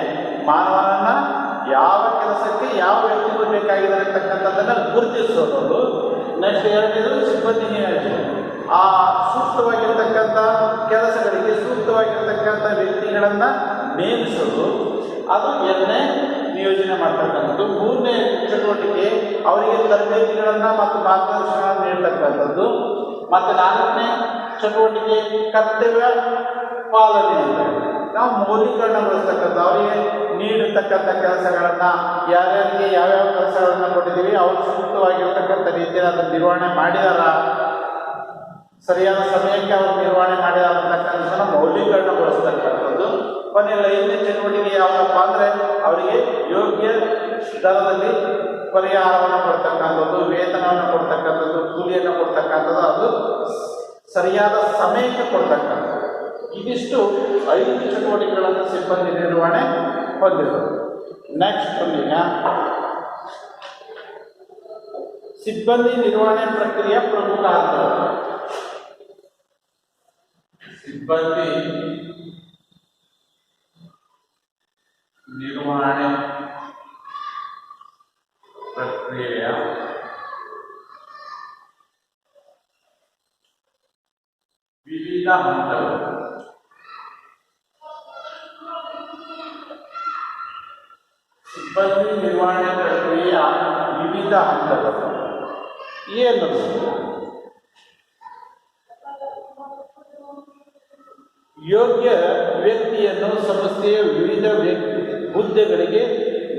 ಮಾನವನನ್ನು ಯಾವ ಕೆಲಸಕ್ಕೆ ಯಾವ ವ್ಯಕ್ತಿಗಳು ಬೇಕಾಗಿದೆ ಅಂತಕ್ಕಂಥದ್ದನ್ನು ಗುರುತಿಸೋದು. ನೆಕ್ಸ್ಟ್ ಎರಡನೇದು ಸಿಬ್ಬಂದಿ ನಿಯೋಜನೆ, ಆ ಸೂಕ್ತವಾಗಿರ್ತಕ್ಕಂಥ ಕೆಲಸಗಳಿಗೆ ಸೂಕ್ತವಾಗಿರ್ತಕ್ಕಂಥ ವ್ಯಕ್ತಿಗಳನ್ನು ನೇಮಿಸೋದು, ಅದು ಎರಡನೇ ನಿಯೋಜನೆ ಮಾಡ್ತಕ್ಕಂಥದ್ದು. ಮೂರನೇ ಚಟುವಟಿಕೆ ಅವರಿಗೆ ತರಬೇತಿಗಳನ್ನು ಮತ್ತು ಮಾರ್ಗದರ್ಶನಗಳನ್ನು ನೀಡತಕ್ಕಂಥದ್ದು. ಮತ್ತು ನಾಲ್ಕನೇ ಚಟುವಟಿಕೆ ಕರ್ತವ್ಯ ಪಾಲನೆ ಅಂತ ನಾವು ಮೌಲ್ಯೀಕರಣಗೊಳಿಸ್ತಕ್ಕಂಥ, ಅವರಿಗೆ ನೀಡಿರ್ತಕ್ಕಂಥ ಕೆಲಸಗಳನ್ನು ಯಾರ್ಯಾರಿಗೆ ಯಾವ್ಯಾವ ಕೆಲಸಗಳನ್ನು ಕೊಟ್ಟಿದ್ದೀವಿ ಅವರು ಸೂಕ್ತವಾಗಿರ್ತಕ್ಕಂಥ ರೀತಿಯಲ್ಲಿ ಅದನ್ನು ನಿರ್ವಹಣೆ ಮಾಡಿದಾರ, ಸರಿಯಾದ ಸಮಯಕ್ಕೆ ಅವರು ನಿರ್ವಹಣೆ ಮಾಡಿದಾರ ಅಂತಕ್ಕಂಥದ್ದನ್ನು ಮೌಲ್ಯೀಕರಣಗೊಳಿಸ್ತಕ್ಕಂಥದ್ದು. ಕೊನೆಯಲ್ಲಿ 5ನೇ ಚಟುವಟಿಕೆ ಯಾವಪ್ಪ ಅಂದರೆ ಅವರಿಗೆ ಯೋಗ್ಯ ದರದಲ್ಲಿ ಪರಿಹಾರವನ್ನು ಕೊಡ್ತಕ್ಕಂಥದ್ದು, ವೇತನವನ್ನು ಕೊಡ್ತಕ್ಕಂಥದ್ದು, ಕೂಲಿಯನ್ನು ಕೊಡ್ತಕ್ಕಂಥದ್ದು, ಅದು ಸರಿಯಾದ ಸಮಯಕ್ಕೆ ಕೊಡ್ತಕ್ಕಂಥದ್ದು. ಇದಿಷ್ಟು 5 ಚಟುವಟಿಕೆಗಳನ್ನು ಸಿಬ್ಬಂದಿ ನಿರ್ವಹಣೆ ಹೊಂದಿರೋದು. ನೆಕ್ಸ್ಟ್ ಈಗ ಸಿಬ್ಬಂದಿ ನಿರ್ವಹಣೆ ಪ್ರಕ್ರಿಯೆಯ ಪ್ರಮುಖ ಹಂತಗಳು. ಸಿಬ್ಬಂದಿ ನಿರ್ವಹಣೆ ಪ್ರಕ್ರಿಯೆಯ ವಿವಿಧ ಹಂತಗಳು. ಸಿಬ್ಬಂದಿ ನಿರ್ವಹಣೆ ಪ್ರಕ್ರಿಯೆಯ ವಿವಿಧ ಹಂತಗಳು ಏನು? ಯೋಗ್ಯ ವ್ಯಕ್ತಿಯನ್ನು ಸಂಸ್ಥೆಯ ವಿವಿಧ ಹುದ್ದೆಗಳಿಗೆ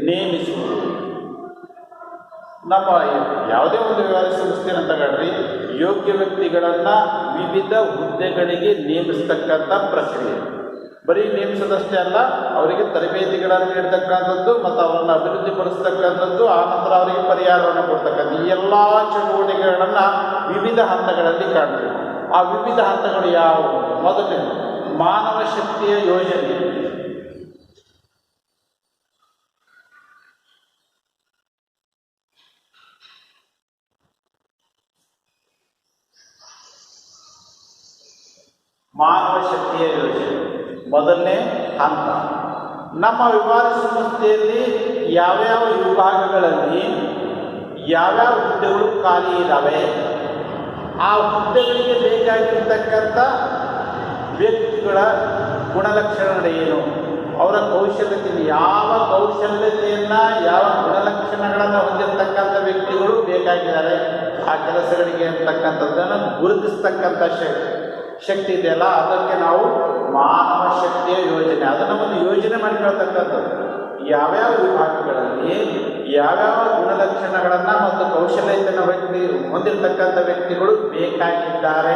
ನೇಮಿಸುವುದು. ನಮ್ಮ ಯಾವುದೇ ಒಂದು ವ್ಯವಹಾರ ಸಂಸ್ಥೆಯನ್ನು ತಗೊಳ್ರಿ, ಯೋಗ್ಯ ವ್ಯಕ್ತಿಗಳನ್ನು ವಿವಿಧ ಹುದ್ದೆಗಳಿಗೆ ನೇಮಿಸ್ತಕ್ಕಂಥ ಪ್ರಕ್ರಿಯೆ. ಬರೀ ನೇಮಿಸೋದಷ್ಟೇ ಅಲ್ಲ, ಅವರಿಗೆ ತರಬೇತಿಗಳನ್ನು ನೀಡ್ತಕ್ಕಂಥದ್ದು ಮತ್ತು ಅವರನ್ನು ಅಭಿವೃದ್ಧಿಪಡಿಸ್ತಕ್ಕಂಥದ್ದು, ಆನಂತರ ಅವರಿಗೆ ಪರಿಹಾರವನ್ನು ಕೊಡ್ತಕ್ಕಂಥ ಈ ಎಲ್ಲ ಚಟುವಟಿಕೆಗಳನ್ನು ವಿವಿಧ ಹಂತಗಳಲ್ಲಿ ಕಾಣ್ತೀವಿ. ಆ ವಿವಿಧ ಹಂತಗಳು ಯಾವುವು? ಮೊದಲನೇ ಮಾನವ ಶಕ್ತಿಯ ಯೋಜನೆ. ಮಾನವ ಶಕ್ತಿಯ ಯೋಜನೆ ಮೊದಲನೇ ಹಂತ. ನಮ್ಮ ವ್ಯವಹಾರ ಸಂಸ್ಥೆಯಲ್ಲಿ ಯಾವ್ಯಾವ ವಿಭಾಗಗಳಲ್ಲಿ ಯಾವ್ಯಾವ ಹುದ್ದೆಗಳು ಖಾಲಿ ಇದ್ದಾವೆ, ಆ ಹುದ್ದೆಗಳಿಗೆ ಬೇಕಾಗಿರ್ತಕ್ಕಂಥ ವ್ಯಕ್ತಿಗಳ ಗುಣಲಕ್ಷಣಗಳೇನು, ಅವರ ಕೌಶಲ್ಯತೆಯನ್ನು, ಯಾವ ಕೌಶಲ್ಯತೆಯನ್ನು ಯಾವ ಗುಣಲಕ್ಷಣಗಳನ್ನು ಹೊಂದಿರತಕ್ಕಂಥ ವ್ಯಕ್ತಿಗಳು ಬೇಕಾಗಿದ್ದಾರೆ ಆ ಕೆಲಸಗಳಿಗೆ ಅಂತಕ್ಕಂಥದ್ದನ್ನು ಗುರುತಿಸ್ತಕ್ಕಂಥ ಶಕ್ತಿ ಇದೆಯಲ್ಲ, ಅದಕ್ಕೆ ನಾವು ಮಾನವ ಶಕ್ತಿಯ ಯೋಜನೆ, ಅದನ್ನು ಒಂದು ಯೋಜನೆ ಮಾಡಿಕೊಳ್ತಕ್ಕಂಥದ್ದು. ಯಾವ್ಯಾವ ವಿಭಾಗಗಳಲ್ಲಿ ಯಾವ್ಯಾವ ಗುಣಲಕ್ಷಣಗಳನ್ನು ಮತ್ತು ಕೌಶಲ್ಯತೆಯನ್ನು ಹೊಂದಿರತಕ್ಕಂಥ ವ್ಯಕ್ತಿಗಳು ಬೇಕಾಗಿದ್ದಾರೆ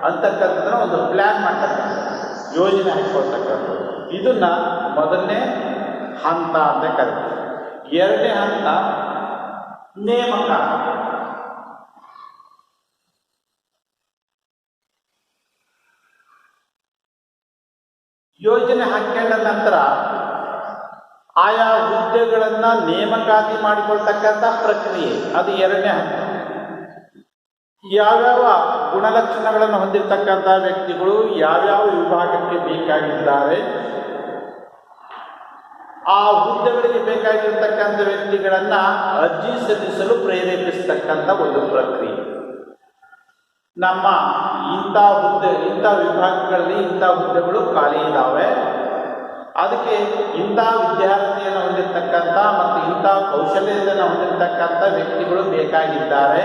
ಅಂತಕ್ಕಂಥದ್ದನ್ನು ಒಂದು ಪ್ಲ್ಯಾನ್ ಮಾಡ್ತಕ್ಕಂಥ ಯೋಜನೆ ಹಾಕಿಕೊಳ್ತಕ್ಕಂಥದ್ದು. ಇದನ್ನು ಮೊದಲನೇ ಹಂತ ಅಂತ ಕರಿತೀವಿ. ಎರಡನೇ ಹಂತ ನೇಮಕ. ಯೋಜನೆ ಹಾಕೊಂಡ ನಂತರ ಆಯಾ ಹುದ್ದೆಗಳನ್ನು ನೇಮಕಾತಿ ಮಾಡಿಕೊಳ್ತಕ್ಕಂಥ ಪ್ರಕ್ರಿಯೆ, ಅದು ಎರಡನೇ ಹಂತ. ಯಾವ್ಯಾವ ಗುಣಲಕ್ಷಣಗಳನ್ನು ಹೊಂದಿರತಕ್ಕಂಥ ವ್ಯಕ್ತಿಗಳು ಯಾವ್ಯಾವ ವಿಭಾಗಕ್ಕೆ ಬೇಕಾಗಿದ್ದಾರೆ, ಆ ಹುದ್ದೆಗಳಿಗೆ ಬೇಕಾಗಿರ್ತಕ್ಕಂಥ ವ್ಯಕ್ತಿಗಳನ್ನು ಅರ್ಜಿ ಸಲ್ಲಿಸಲು ಪ್ರೇರೇಪಿಸ್ತಕ್ಕಂಥ ಒಂದು ಪ್ರಕ್ರಿಯೆ. ನಮ್ಮ ಇಂಥ ವಿಭಾಗಗಳಲ್ಲಿ ಇಂಥ ಹುದ್ದೆಗಳು ಖಾಲಿ ಇದ್ದಾವೆ, ಅದಕ್ಕೆ ಇಂಥ ವಿದ್ಯಾರ್ಥಿಯನ್ನು ಹೊಂದಿರತಕ್ಕಂಥ ಮತ್ತು ಇಂಥ ಕೌಶಲ್ಯತೆಯನ್ನು ಹೊಂದಿರತಕ್ಕಂಥ ವ್ಯಕ್ತಿಗಳು ಬೇಕಾಗಿದ್ದಾರೆ,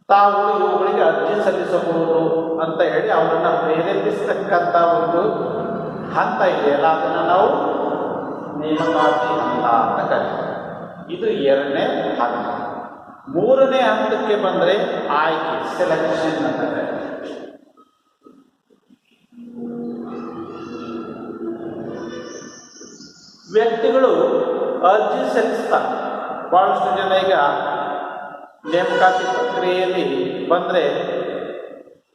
ತಾವು ಇವುಗಳಿಗೆ ಅರ್ಜಿ ಸಲ್ಲಿಸಬಹುದು ಅಂತ ಹೇಳಿ ಅವರನ್ನು ಪ್ರೇರೇಪಿಸ್ತಕ್ಕಂಥ ಒಂದು ಹಂತ ಇದೆಯಲ್ಲ, ಅದನ್ನು ನಾವು ನೇಮಕಾತಿ ಹಂತ ಅಂತ ಕರೀತೀವಿ. ಇದು ಎರಡನೇ ಹಂತ. ಮೂರನೇ ಹಂತಕ್ಕೆ ಬಂದರೆ ಆಯ್ಕೆ, ಸೆಲೆಕ್ಷನ್ ಅಂತ ಕರೀತೀವಿ. ವ್ಯಕ್ತಿಗಳು ಅರ್ಜಿ ಸಲ್ಲಿಸ್ತಾರೆ. ಭಾಳಷ್ಟು ಜನ ಈಗ ನೇಮಕಾತಿ ಪ್ರಕ್ರಿಯೆಯಲ್ಲಿ ಬಂದರೆ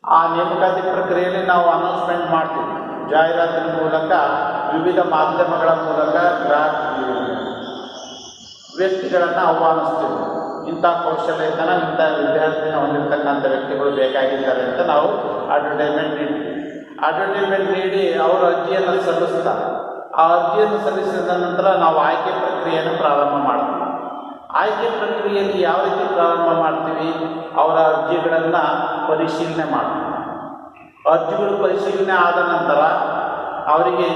ಆ ನೇಮಕಾತಿ ಪ್ರಕ್ರಿಯೆಯಲ್ಲಿ ನಾವು ಅನೌನ್ಸ್ಮೆಂಟ್ ಮಾಡ್ತೀವಿ, ಜಾಹೀರಾತಿನ ಮೂಲಕ, ವಿವಿಧ ಮಾಧ್ಯಮಗಳ ಮೂಲಕ ವ್ಯಕ್ತಿಗಳನ್ನು ಆಹ್ವಾನಿಸ್ತೀವಿ. ಇಂಥ ಕೌಶಲ್ಯತನ, ಇಂಥ ವಿದ್ಯಾರ್ಥಿನ ಹೊಂದಿರತಕ್ಕಂಥ ವ್ಯಕ್ತಿಗಳು ಬೇಕಾಗಿದ್ದಾರೆ ಅಂತ ನಾವು ಅಡ್ವರ್ಟೈಸ್ಮೆಂಟ್ ನೀಡ್ತೀವಿ. ಅಡ್ವರ್ಟೈಸ್ಮೆಂಟ್ ನೀಡಿ ಅವರು ಅರ್ಜಿಯನ್ನು ಸಲ್ಲಿಸ್ತಾರೆ. ಆ ಅರ್ಜಿಯನ್ನು ಸಲ್ಲಿಸಿದ ನಂತರ ನಾವು ಆಯ್ಕೆ ಪ್ರಕ್ರಿಯೆಯನ್ನು ಪ್ರಾರಂಭ ಮಾಡ್ತೀವಿ. ಆಯ್ಕೆ ಪ್ರಕ್ರಿಯೆಯಲ್ಲಿ ಯಾವ ರೀತಿ ಪ್ರಾರಂಭ ಮಾಡ್ತೀವಿ? ಅವರ ಅರ್ಜಿಗಳನ್ನು ಪರಿಶೀಲನೆ ಮಾಡ್ತೀವಿ. ಅರ್ಜಿಗಳು ಪರಿಶೀಲನೆ ಆದ ನಂತರ ಅವರಿಗೆ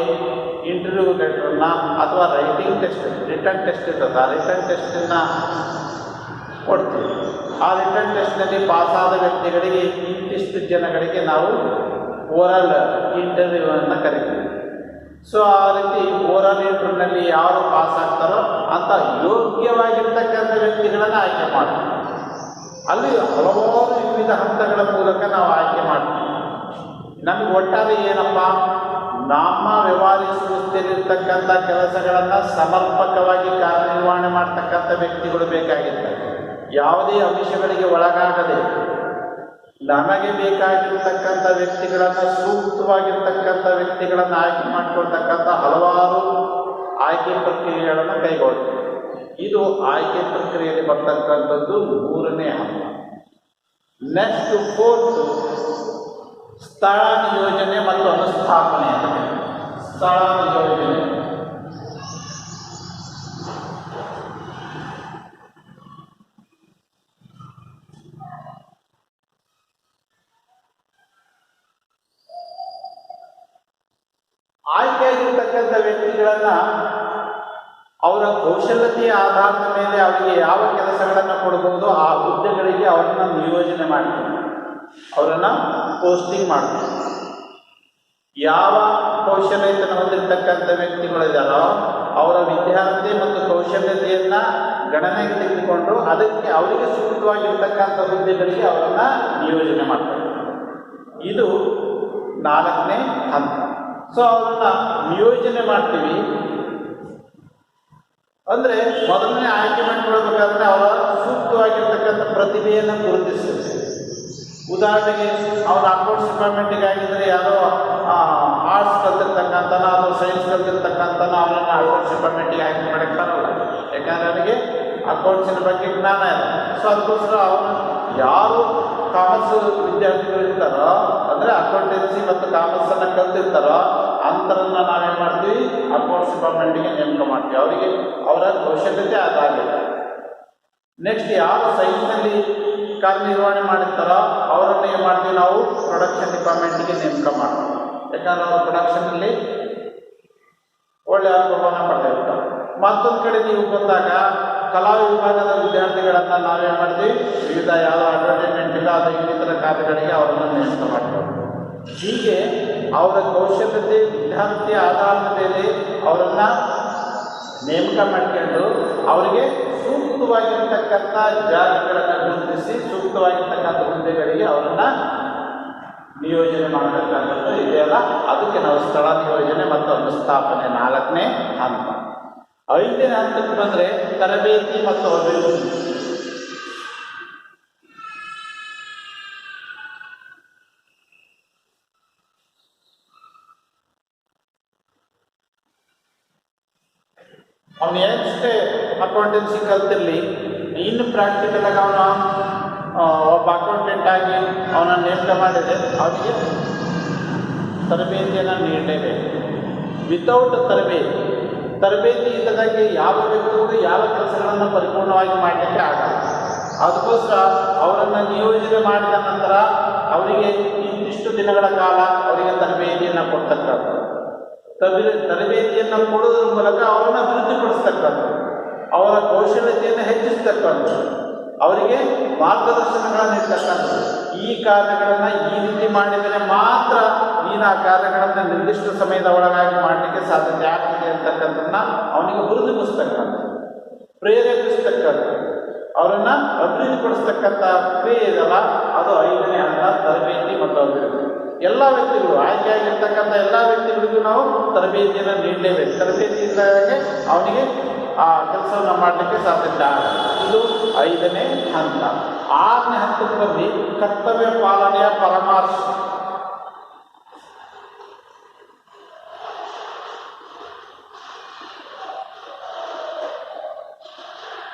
ಇಂಟರ್ವ್ಯೂ ಲೆಟ್ರನ್ನು ಅಥವಾ ರೈಟಿಂಗ್ ಟೆಸ್ಟ್, ರಿಟರ್ನ್ ಟೆಸ್ಟ್ ಇರ್ತದೆ, ಆ ರಿಟರ್ನ್ ಟೆಸ್ಟನ್ನು ಕೊಡ್ತೀವಿ. ಆ ರಿಟರ್ನ್ ಟೆಸ್ಟ್ನಲ್ಲಿ ಪಾಸಾದ ವ್ಯಕ್ತಿಗಳಿಗೆ ಇಂತಿಷ್ಟು ಜನಗಳಿಗೆ ನಾವು ಓರಲ್ ಇಂಟರ್ವ್ಯೂವನ್ನು ಕರಿತೀವಿ. ಸೊ ಆ ರೀತಿ ಓರಲ್ ಇಂಟರ್ವ್ಯೂನಲ್ಲಿ ಯಾರು ಪಾಸ್ ಆಗ್ತಾರೋ ಅಂಥ ಯೋಗ್ಯವಾಗಿರ್ತಕ್ಕಂಥ ವ್ಯಕ್ತಿಗಳನ್ನು ಆಯ್ಕೆ ಮಾಡ್ತೀವಿ. ಅಲ್ಲಿ ಹಲವಾರು ವಿವಿಧ ಹಂತಗಳ ಮೂಲಕ ನಾವು ಆಯ್ಕೆ ಮಾಡ್ತೀವಿ. ನಮಗೆ ಒಟ್ಟಾರೆ ಏನಪ್ಪ, ನಮ್ಮ ವ್ಯವಹರಿಸುತ್ತಿರತಕ್ಕಂಥ ಕೆಲಸಗಳನ್ನು ಸಮರ್ಪಕವಾಗಿ ಕಾರ್ಯನಿರ್ವಹಣೆ ಮಾಡ್ತಕ್ಕಂಥ ವ್ಯಕ್ತಿಗಳು ಬೇಕಾಗಿದ್ದಾರೆ. ಯಾವುದೇ ಅಂಶಗಳಿಗೆ ಒಳಗಾಗದೆ ನಮಗೆ ಬೇಕಾಗಿರ್ತಕ್ಕಂಥ ವ್ಯಕ್ತಿಗಳನ್ನು, ಸೂಕ್ತವಾಗಿರ್ತಕ್ಕಂಥ ವ್ಯಕ್ತಿಗಳನ್ನು ಆಯ್ಕೆ ಮಾಡಿಕೊಳ್ತಕ್ಕಂಥ ಹಲವಾರು ಆಯ್ಕೆ ಪ್ರಕ್ರಿಯೆಗಳನ್ನು ಕೈಗೊಳ್ತೀವಿ. ಇದು ಆಯ್ಕೆ ಪ್ರಕ್ರಿಯೆಯಲ್ಲಿ ಬರ್ತಕ್ಕಂಥದ್ದು 3ನೇ ಹಂತ. ನೆಕ್ಸ್ಟ್ 4th ಸ್ಥಳ ನಿಯೋಜನೆ ಮತ್ತು ಅನುಸ್ಥಾಪನೆ. ಸ್ಥಳ ನಿಯೋಜನೆ ಆಯ್ಕೆಯಾಗಿರ್ತಕ್ಕಂಥ ವ್ಯಕ್ತಿಗಳನ್ನು ಅವರ ಕೌಶಲ್ಯತೆಯ ಆಧಾರದ ಮೇಲೆ ಅವರಿಗೆ ಯಾವ ಕೆಲಸಗಳನ್ನು ಕೊಡಬಹುದು ಆ ಹುದ್ದೆಗಳಿಗೆ ಅವರನ್ನು ನಿಯೋಜನೆ ಮಾಡ್ತೀವಿ, ಅವರನ್ನು ಪೋಸ್ಟಿಂಗ್ ಮಾಡ್ತೀವಿ. ಯಾವ ಕೌಶಲ್ಯತೆಯನ್ನು ಹೊಂದಿರತಕ್ಕಂಥ ವ್ಯಕ್ತಿಗಳಿದ್ದಾರೋ ಅವರ ವಿದ್ಯಾರ್ಥಿ ಮತ್ತು ಕೌಶಲ್ಯತೆಯನ್ನು ಗಣನೆಗೆ ತೆಗೆದುಕೊಂಡು ಅದಕ್ಕೆ ಅವರಿಗೆ ಸೂಕ್ತವಾಗಿರ್ತಕ್ಕಂಥ ಹುದ್ದೆಗಳಿಗೆ ಅವರನ್ನು ನಿಯೋಜನೆ ಮಾಡ್ತಾರೆ. ಇದು 4ನೇ ಹಂತ. ಸೊ ಅವರನ್ನು ನಿಯೋಜನೆ ಮಾಡ್ತೀವಿ ಅಂದರೆ ಮೊದಲನೇ ಆಯ್ಕೆ ಮಾಡಿಕೊಳ್ಬೇಕಾದ್ರೆ ಅವರ ಸೂಕ್ತವಾಗಿರ್ತಕ್ಕಂಥ ಪ್ರತಿಭೆಯನ್ನು ಗುರುತಿಸ್ತೀವಿ. ಉದಾಹರಣೆಗೆ ಅವರು ಅಕೌಂಟ್ಸ್ ಡಿಪಾರ್ಟ್ಮೆಂಟಿಗಾಗಿದ್ದರೆ ಯಾರೋ ಆರ್ಟ್ಸ್ ಕಲ್ತಿರ್ತಕ್ಕಂಥನೋ ಅಥವಾ ಸೈನ್ಸ್ ಕಲ್ತಿರ್ತಕ್ಕಂಥನೋ ಅವರನ್ನು ಅಕೌಂಟ್ಸ್ ಡಿಪಾರ್ಟ್ಮೆಂಟಿಗೆ ಆಯ್ಕೆ ಮಾಡೋಕ್ಕೆ ಬರೋಲ್ಲ, ಯಾಕಂದರೆ ಅವರಿಗೆ ಅಕೌಂಟ್ಸಿನ ಬಗ್ಗೆ ಜ್ಞಾನ ಇದೆ. ಸೊ ಅದಕ್ಕೋಸ್ಕರ ಅವರು ಯಾರು ಕಾಮರ್ಸ್ ವಿದ್ಯಾರ್ಥಿಗಳು ಇರ್ತಾರೋ, ಅಂದರೆ ಅಕೌಂಟೆನ್ಸಿ ಮತ್ತು ಕಾಮರ್ಸನ್ನು ಕಲ್ತಿರ್ತಾರೋ ಅಂಥರನ್ನು ನಾವೇನು ಮಾಡ್ತೀವಿ, ಅಕೌಂಟ್ಸ್ ಡಿಪಾರ್ಟ್ಮೆಂಟಿಗೆ ನೇಮಕ ಮಾಡ್ತೀವಿ. ಅವರಿಗೆ ಅವರ ಕೌಶಲ್ಯತೆ ಅದಾಗಿದೆ. ನೆಕ್ಸ್ಟ್ ಯಾರು ಸೈನ್ಸ್ನಲ್ಲಿ ಕಾರ್ಯನಿರ್ವಹಣೆ ಮಾಡಿರ್ತಾರೋ ಅವರನ್ನು ಏನು ಮಾಡ್ತೀವಿ, ನಾವು ಪ್ರೊಡಕ್ಷನ್ ಡಿಪಾರ್ಟ್ಮೆಂಟಿಗೆ ನೇಮಕ ಮಾಡ್ತೀವಿ. ಯಾಕಂದರೆ ಅವರು ಪ್ರೊಡಕ್ಷನ್ನಲ್ಲಿ ಒಳ್ಳೆಯ ಅನುಭವವನ್ನು ಪಡೆದಿರ್ತಾರೆ. ಮತ್ತೊಂದು ಕಡೆ ನೀವು ಬಂದಾಗ ಕಲಾ ವಿಭಾಗದ ವಿದ್ಯಾರ್ಥಿಗಳನ್ನು ನಾವೇನು ಮಾಡ್ತೀವಿ, ವಿವಿಧ ಯಾವ ಅಡ್ವರ್ಟೈಸ್ಮೆಂಟ್ ಇಲ್ಲ ಅದು ಇನ್ನಿತರ ಕಾರ್ಯಗಳಿಗೆ ಅವರನ್ನು ನೇಮಕ ಮಾಡ್ತೀವಿ. ಹೀಗೆ ಅವರ ಕೌಶಲ್ಯತೆ ವಿದ್ಯಾರ್ಥಿಯ ಆಧಾರದ ಮೇಲೆ ಅವರನ್ನು ನೇಮಕ ಮಾಡ್ಕೊಂಡು ಅವರಿಗೆ ಸೂಕ್ತವಾಗಿರ್ತಕ್ಕಂಥ ಜಾಗಗಳನ್ನು ಗುರುತಿಸಿ ಸೂಕ್ತವಾಗಿರ್ತಕ್ಕಂಥ ಹುದ್ದೆಗಳಿಗೆ ಅವರನ್ನು ನಿಯೋಜನೆ ಮಾಡತಕ್ಕಂಥದ್ದು ಇದೆಯಲ್ಲ, ಅದಕ್ಕೆ ನಾವು ಸ್ಥಳ ನಿಯೋಜನೆ ಮತ್ತು ಅನುಸ್ಥಾಪನೆ 4ನೇ ಹಂತ. 5ನೇ ಹಂತಕ್ಕೆ ಬಂದರೆ ತರಬೇತಿ ಮತ್ತು ಅಭಿವೃದ್ಧಿ. ಅವನು ಎಷ್ಟೇ ಅಕೌಂಟೆನ್ಸಿ ಕಲ್ತಿರಲಿ, ಇನ್ನು ಪ್ರಾಕ್ಟಿಕಲ್ ಆಗಿ ಅವನು ಒಬ್ಬ ಅಕೌಂಟೆಂಟ್ ಆಗಿ ಅವನನ್ನು ನೇಮಕ ಮಾಡಿದರೆ ಅವನಿಗೆ ತರಬೇತಿಯನ್ನು ನೀಡಲೇಬೇಕು. ವಿತೌಟ್ ತರಬೇತಿ ಇಲ್ಲದಾಗಿ ಯಾವ ವ್ಯಕ್ತಿಗಳು ಯಾವ ಕೆಲಸಗಳನ್ನು ಪರಿಪೂರ್ಣವಾಗಿ ಮಾಡಲಿಕ್ಕೆ ಆಗಲ್ಲ. ಅದಕ್ಕೋಸ್ಕರ ಅವರನ್ನು ನಿಯೋಜನೆ ಮಾಡಿದ ನಂತರ ಅವರಿಗೆ ಇಂತಿಷ್ಟು ದಿನಗಳ ಕಾಲ ಅವರಿಗೆ ತರಬೇತಿಯನ್ನು ಕೊಡ್ತಕ್ಕಂಥದ್ದು. ತರಬೇತಿಯನ್ನು ಕೊಡುವುದರ ಮೂಲಕ ಅವರನ್ನು ಅಭಿವೃದ್ಧಿಪಡಿಸ್ತಕ್ಕಂಥದ್ದು, ಅವರ ಕೌಶಲ್ಯತೆಯನ್ನು ಹೆಚ್ಚಿಸ್ತಕ್ಕಂಥದ್ದು, ಅವರಿಗೆ ಮಾರ್ಗದರ್ಶನಗಳನ್ನು ಇರ್ತಕ್ಕಂಥದ್ದು. ಈ ಕಾರ್ಯಗಳನ್ನು ಈ ರೀತಿ ಮಾಡಿದರೆ ಮಾತ್ರ ನೀನು ಆ ಕಾರ್ಯಗಳನ್ನು ನಿರ್ದಿಷ್ಟ ಸಮಯದ ಒಳಗಾಗಿ ಮಾಡಲಿಕ್ಕೆ ಸಾಧ್ಯತೆ ಆಗ್ತದೆ ಅಂತಕ್ಕಂಥದ್ದನ್ನ ಅವನಿಗೆ ಹುರಿದುಂಬಿಸ್ತಕ್ಕಂಥದ್ದು, ಪ್ರೇರೇಪಿಸ್ತಕ್ಕಂಥದ್ದು, ಅವರನ್ನು ಅಭಿವೃದ್ಧಿಪಡಿಸ್ತಕ್ಕಂಥ ಕ್ರಿಯೆ ಇದಲ್ಲ, ಅದು 5ನೇ ಹಂತ ತರಬೇತಿ ಮತ್ತು ಅಭಿವೃದ್ಧಿ. ಎಲ್ಲ ವ್ಯಕ್ತಿಗಳು, ಆಯ್ಕೆಯಾಗಿರ್ತಕ್ಕಂಥ ಎಲ್ಲ ವ್ಯಕ್ತಿಗಳಿಗೂ ನಾವು ತರಬೇತಿಯನ್ನು ನೀಡಲೇಬೇಕು. ತರಬೇತಿ ಇದ್ದಾಗೆ ಅವನಿಗೆ ಆ ಕೆಲಸವನ್ನು ಮಾಡಲಿಕ್ಕೆ ಸಾಧ್ಯ. ಇದು 5ನೇ ಹಂತ. 6ನೇ ಹಂತಕ್ಕೆ ಬಂದು ಕರ್ತವ್ಯ ಪಾಲನೆಯ ಪರಾಮರ್ಶೆ.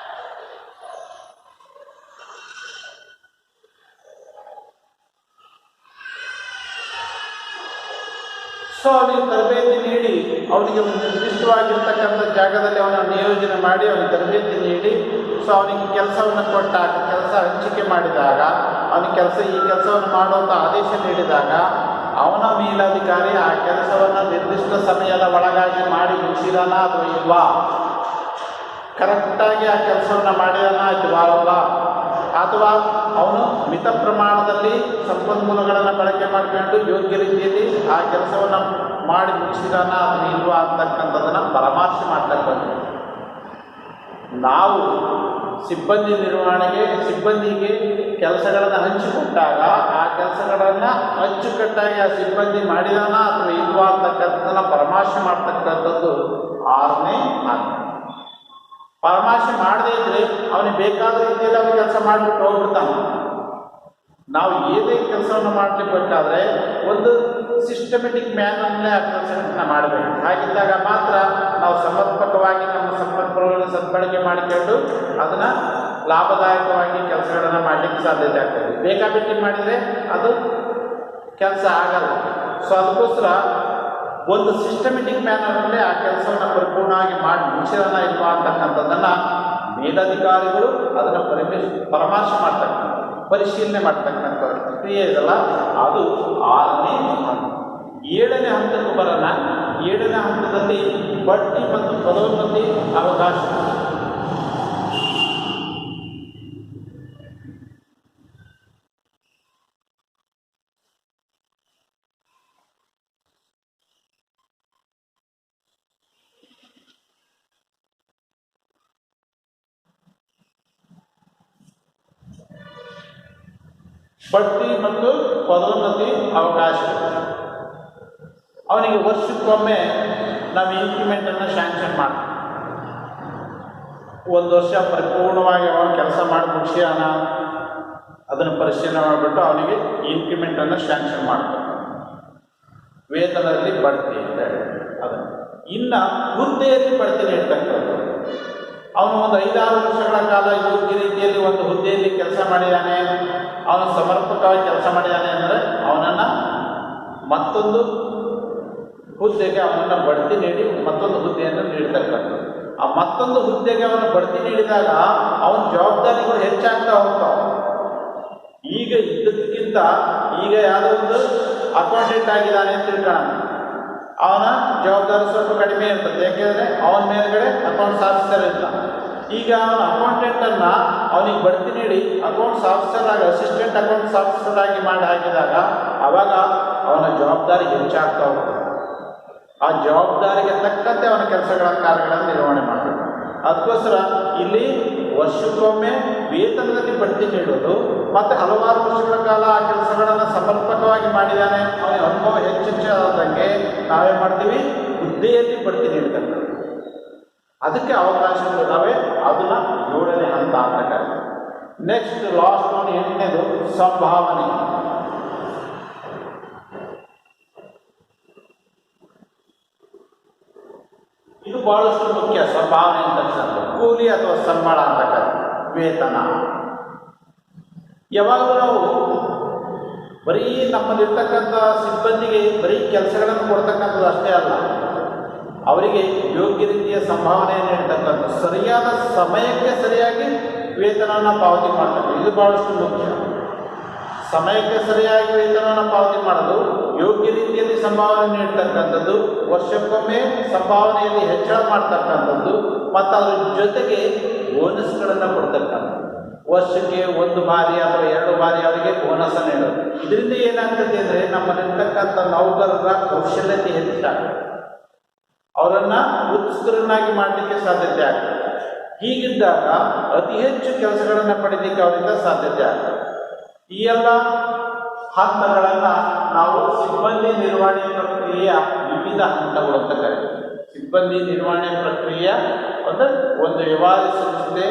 ಸೊ ಅವನಿಗೆ ತರಬೇತಿ ನೀಡಿ ಅವನಿಗೆ ಒಂದು ನಿರ್ದಿಷ್ಟವಾಗಿರ್ತಕ್ಕಂಥ ಜಾಗದಲ್ಲಿ ಅವನ ನಿಯೋಜನೆ ಮಾಡಿ ಅವನಿಗೆ ತರಬೇತಿ ನೀಡಿ ಸೊ ಅವನಿಗೆ ಕೆಲಸವನ್ನು ಕೊಟ್ಟಾಗ, ಕೆಲಸ ಹಂಚಿಕೆ ಮಾಡಿದಾಗ, ಅವನಿಗೆ ಈ ಕೆಲಸವನ್ನು ಮಾಡುವಂಥ ಆದೇಶ ನೀಡಿದಾಗ ಅವನ ಮೇಲಧಿಕಾರಿ ಆ ಕೆಲಸವನ್ನು ನಿರ್ದಿಷ್ಟ ಸಮಯದ ಒಳಗಾಗಿ ಮಾಡಿ ಮುಗಿಸಿದಾನ ಅಥವಾ ಇಲ್ವಾ, ಕರೆಕ್ಟಾಗಿ ಆ ಕೆಲಸವನ್ನು ಮಾಡಿದಾನ ಅಥವಾ ಅಥವಾ ಅವನು ಮಿತ ಪ್ರಮಾಣದಲ್ಲಿ ಸಂಪನ್ಮೂಲಗಳನ್ನು ಬಳಕೆ ಮಾಡಿಕೊಂಡು ಯೋಗ್ಯ ರೀತಿಯಲ್ಲಿ ಆ ಕೆಲಸವನ್ನು ಮಾಡಿ ಮುಗಿಸಿದಾನ ಅಥವಾ ಇಲ್ವಾ ಅಂತಕ್ಕಂಥದ್ದನ್ನು ಪರಾಮರ್ಶೆ ಮಾಡ್ತಕ್ಕಂಥದ್ದು. ನಾವು ಸಿಬ್ಬಂದಿಗೆ ಕೆಲಸಗಳನ್ನು ಹಂಚಿಕೊಟ್ಟಾಗ ಆ ಕೆಲಸಗಳನ್ನು ಅಚ್ಚುಕಟ್ಟಾಗಿ ಆ ಸಿಬ್ಬಂದಿ ಮಾಡಿದಾನ ಅಥವಾ ಇಲ್ವಾ ಅಂತಕ್ಕಂಥದ್ದನ್ನು ಪರಾಮರ್ಶೆ ಮಾಡ್ತಕ್ಕಂಥದ್ದು 6ನೇ ಹಂತ. ಪರಾಮರ್ಶೆ ಮಾಡದೇ ಇದ್ದರೆ ಅವನಿಗೆ ಬೇಕಾದ ರೀತಿಯಲ್ಲಿ ಅವನು ಕೆಲಸ ಮಾಡಿಬಿಟ್ಟು ಹೋಗ್ಬಿಡ್ತಾನೆ. ನಾವು ಏನೇ ಕೆಲಸವನ್ನು ಮಾಡಲಿಕ್ಕಾದ್ರೆ ಒಂದು ಸಿಸ್ಟಮೆಟಿಕ್ ಮ್ಯಾನರ್ನೇ ಆ ಕೆಲಸಗಳನ್ನು ಮಾಡಬೇಕು. ಹಾಗಿದ್ದಾಗ ಮಾತ್ರ ನಾವು ಸಮರ್ಪಕವಾಗಿ ನಮ್ಮ ಸಂಪನ್ಮೂಲಗಳನ್ನು ಸದ್ಬಳಕೆ ಮಾಡಿಕೊಂಡು ಅದನ್ನು ಲಾಭದಾಯಕವಾಗಿ ಕೆಲಸಗಳನ್ನು ಮಾಡಲಿಕ್ಕೆ ಸಾಧ್ಯತೆ ಆಗ್ತದೆ. ಬೇಕಾಬಿಟ್ಟಿ ಮಾಡಿದರೆ ಅದು ಕೆಲಸ ಆಗಲ್ಲ. ಸೊ ಅದಕ್ಕೋಸ್ಕರ ಒಂದು ಸಿಸ್ಟಮೆಟಿಕ್ ಮ್ಯಾನರ್ನಲ್ಲಿ ಆ ಕೆಲಸವನ್ನು ಪರಿಪೂರ್ಣವಾಗಿ ಮಾಡಿ ಮುಗಿಸಿರೋಣ ಇಲ್ವಾ ಅಂತಕ್ಕಂಥದ್ದನ್ನು ಮೇಲಧಿಕಾರಿಗಳು ಅದನ್ನು ಪರಾಮರ್ಶೆ ಮಾಡ್ತಕ್ಕಂಥ, ಪರಿಶೀಲನೆ ಮಾಡ್ತಕ್ಕಂಥ ಕ್ರಿಯೆ ಇದಲ್ಲ, ಅದು 6ನೇ ಹಂತ. 7ನೇ ಹಂತಕ್ಕೆ ಬರೋಣ. 7ನೇ ಹಂತದಲ್ಲಿ ಬಡ್ತಿ ಮತ್ತು ಪದೋನ್ನತಿ ಅವಕಾಶ. ಬಡ್ತಿ ಮತ್ತು ಪದೋನ್ನತಿ ಅವಕಾಶ. ಅವನಿಗೆ ವರ್ಷಕ್ಕೊಮ್ಮೆ ನಾವು ಇನ್ಕ್ರಿಮೆಂಟನ್ನು ಸ್ಯಾಂಕ್ಷನ್ ಮಾಡ್ತೀವಿ. ಒಂದು ವರ್ಷ ಪರಿಪೂರ್ಣವಾಗಿ ಅವನು ಕೆಲಸ ಮಾಡಿ ಮುಗಿಸ್ಯಾನ, ಅದನ್ನು ಪರಿಶೀಲನೆ ಮಾಡಿಬಿಟ್ಟು ಅವನಿಗೆ ಇನ್ಕ್ರಿಮೆಂಟನ್ನು ಸ್ಯಾಂಕ್ಷನ್ ಮಾಡ್ತಾರೆ. ವೇತನದಲ್ಲಿ ಬಡ್ತಿ ಅಂತ ಹೇಳಿ ಅದನ್ನು. ಇನ್ನು ಹುದ್ದೆಯಲ್ಲಿ ಬಡ್ತಿ ನೀಡ್ತಕ್ಕಂಥದ್ದು. ಅವನು ಒಂದು 5-6 ವರ್ಷಗಳ ಕಾಲ ಯೋಗ್ಯ ರೀತಿಯಲ್ಲಿ ಒಂದು ಹುದ್ದೆಯಲ್ಲಿ ಕೆಲಸ ಮಾಡಿದ್ದಾನೆ, ಅವನು ಸಮರ್ಪಕವಾಗಿ ಕೆಲಸ ಮಾಡಿದ್ದಾನೆ ಅಂದರೆ ಅವನನ್ನು ಮತ್ತೊಂದು ಹುದ್ದೆಗೆ ಅವನನ್ನು ಬಡ್ತಿ ನೀಡಿ ಮತ್ತೊಂದು ಹುದ್ದೆಯನ್ನು ನೀಡ್ತಕ್ಕಂಥದ್ದು. ಆ ಮತ್ತೊಂದು ಹುದ್ದೆಗೆ ಅವನು ಬಡ್ತಿ ನೀಡಿದಾಗ ಅವನ ಜವಾಬ್ದಾರಿಗಳು ಹೆಚ್ಚಾಗ್ತಾ ಹೋಗ್ತಾವೆ. ಈಗ ಇದ್ದದಕ್ಕಿಂತ ಈಗ ಯಾವುದೋ ಒಂದು ಅಕೌಂಟೆಂಟ್ ಆಗಿದ್ದಾನೆ ಅಂತ ತಿಳ್ಕೊಳ್ಳೋಣ, ಅವನ ಜವಾಬ್ದಾರಿ ಸ್ವಲ್ಪ ಕಡಿಮೆ ಇರ್ತದೆ. ಯಾಕೆಂದರೆ ಅವನ ಮೇಲ್ಗಡೆ ಅಕೌಂಟ್ಸ್ ಆಫೀಸರ್ ಇರ್ತಾನೆ. ಈಗ ಅವನ ಅಕೌಂಟೆಂಟನ್ನು ಅವನಿಗೆ ಬಡ್ತಿ ನೀಡಿ ಅಕೌಂಟ್ಸ್ ಆಫೀಸರ್ ಆಗಿ, ಅಸಿಸ್ಟೆಂಟ್ ಅಕೌಂಟ್ಸ್ ಆಫೀಸರ್ ಆಗಿ ಮಾಡಿ ಹಾಕಿದಾಗ ಆವಾಗ ಅವನ ಜವಾಬ್ದಾರಿ ಹೆಚ್ಚಾಗ್ತಾ ಹೋಗ್ತದೆ. ಆ ಜವಾಬ್ದಾರಿಗೆ ತಕ್ಕಂತೆ ಅವನ ಕಾರ್ಯಗಳನ್ನು ನಿರ್ವಹಣೆ ಮಾಡಬೇಕು. ಅದಕ್ಕೋಸ್ಕರ ಇಲ್ಲಿ ವರ್ಷಕ್ಕೊಮ್ಮೆ ವೇತನದಲ್ಲಿ ಬಡ್ತಿ ನೀಡೋದು ಮತ್ತು ಹಲವಾರು ವರ್ಷಗಳ ಕಾಲ ಆ ಕೆಲಸಗಳನ್ನು ಸಮರ್ಪಕವಾಗಿ ಮಾಡಿದ್ದಾನೆ, ಅವನ ಅನುಭವ ಹೆಚ್ಚಾದಂಗೆ ನಾವೇ ಮಾಡ್ತೀವಿ, ಹುದ್ದೆಯಲ್ಲಿ ಬಡ್ತಿ ನೀಡ್ತಕ್ಕಂಥ ಅದಕ್ಕೆ ಅವಕಾಶಗಳಿದ್ದಾವೆ. ಅದನ್ನು 7ನೇ ಹಂತ ಅಂತ ಕರೀತಾರೆ. ನೆಕ್ಸ್ಟ್ ಲಾಸ್ಟ್ ಒನ್ 8ನೇದು ಸಂಭಾವನೆ. ಇದು ಬಹಳಷ್ಟು ಮುಖ್ಯ. ಸಂಭಾವನೆ ಅಂತ ಕೂಲಿ ಅಥವಾ ಸಂಬಳ ಅಂತ ಕರೀತಾರೆ, ವೇತನ. ಯಾವಾಗಲೂ ನಾವು ಬರೀ ನಮ್ಮಲ್ಲಿರ್ತಕ್ಕಂಥ ಸಿಬ್ಬಂದಿಗೆ ಬರೀ ಕೆಲಸಗಳನ್ನು ಕೊಡ್ತಕ್ಕಂಥದ್ದು ಅಷ್ಟೇ ಅಲ್ಲ, ಅವರಿಗೆ ಯೋಗ್ಯ ರೀತಿಯ ಸಂಭಾವನೆಯನ್ನು ನೀಡ್ತಕ್ಕಂಥ, ಸರಿಯಾದ ಸಮಯಕ್ಕೆ ಸರಿಯಾಗಿ ವೇತನವನ್ನು ಪಾವತಿ ಮಾಡ್ತಾರೆ. ಇದು ಬಹಳಷ್ಟು ಮುಖ್ಯ. ಸಮಯಕ್ಕೆ ಸರಿಯಾಗಿ ವೇತನವನ್ನು ಪಾವತಿ ಮಾಡೋದು, ಯೋಗ್ಯ ರೀತಿಯಲ್ಲಿ ಸಂಭಾವನೆ ನೀಡ್ತಕ್ಕಂಥದ್ದು, ವರ್ಷಕ್ಕೊಮ್ಮೆ ಸಂಭಾವನೆಯಲ್ಲಿ ಹೆಚ್ಚಳ ಮಾಡ್ತಕ್ಕಂಥದ್ದು ಮತ್ತು ಅದ್ರ ಜೊತೆಗೆ ಬೋನಸ್ಗಳನ್ನು ಕೊಡ್ತಕ್ಕಂಥದ್ದು. ವರ್ಷಕ್ಕೆ 1 ಬಾರಿ ಅಥವಾ 2 ಬಾರಿ ಅವರಿಗೆ ಬೋನಸ್ ನೀಡೋದು. ಇದರಿಂದ ಏನಾಗ್ತದೆ ಅಂದರೆ ನಮ್ಮಲ್ಲಿರ್ತಕ್ಕಂಥ ನೌಕರರ ಕೌಶಲ್ಯತೆ ಹೆಚ್ಚಾಗ್ತದೆ, ಅವರನ್ನು ಉತ್ಸುಕರನ್ನಾಗಿ ಮಾಡಲಿಕ್ಕೆ ಸಾಧ್ಯತೆ ಆಗ್ತದೆ. ಹೀಗಿದ್ದಾಗ ಅತಿ ಹೆಚ್ಚು ಕೆಲಸಗಳನ್ನು ಪಡೀಲಿಕ್ಕೆ ಅವರಿಂದ ಸಾಧ್ಯತೆ ಆಗ್ತದೆ. ಈ ಎಲ್ಲ ಹಂತಗಳನ್ನು ನಾವು ಸಿಬ್ಬಂದಿ ನಿರ್ವಹಣೆ ಪ್ರಕ್ರಿಯೆ ಪ್ರಕ್ರಿಯೆಯ ವಿವಿಧ ಹಂತಗಳು ಅಂತ ಕರೀತಾರೆ. ಸಿಬ್ಬಂದಿ ನಿರ್ವಹಣೆ ಪ್ರಕ್ರಿಯೆಯ ಒಂದು ವ್ಯವಹಾರ ಸಂಸ್ಥೆ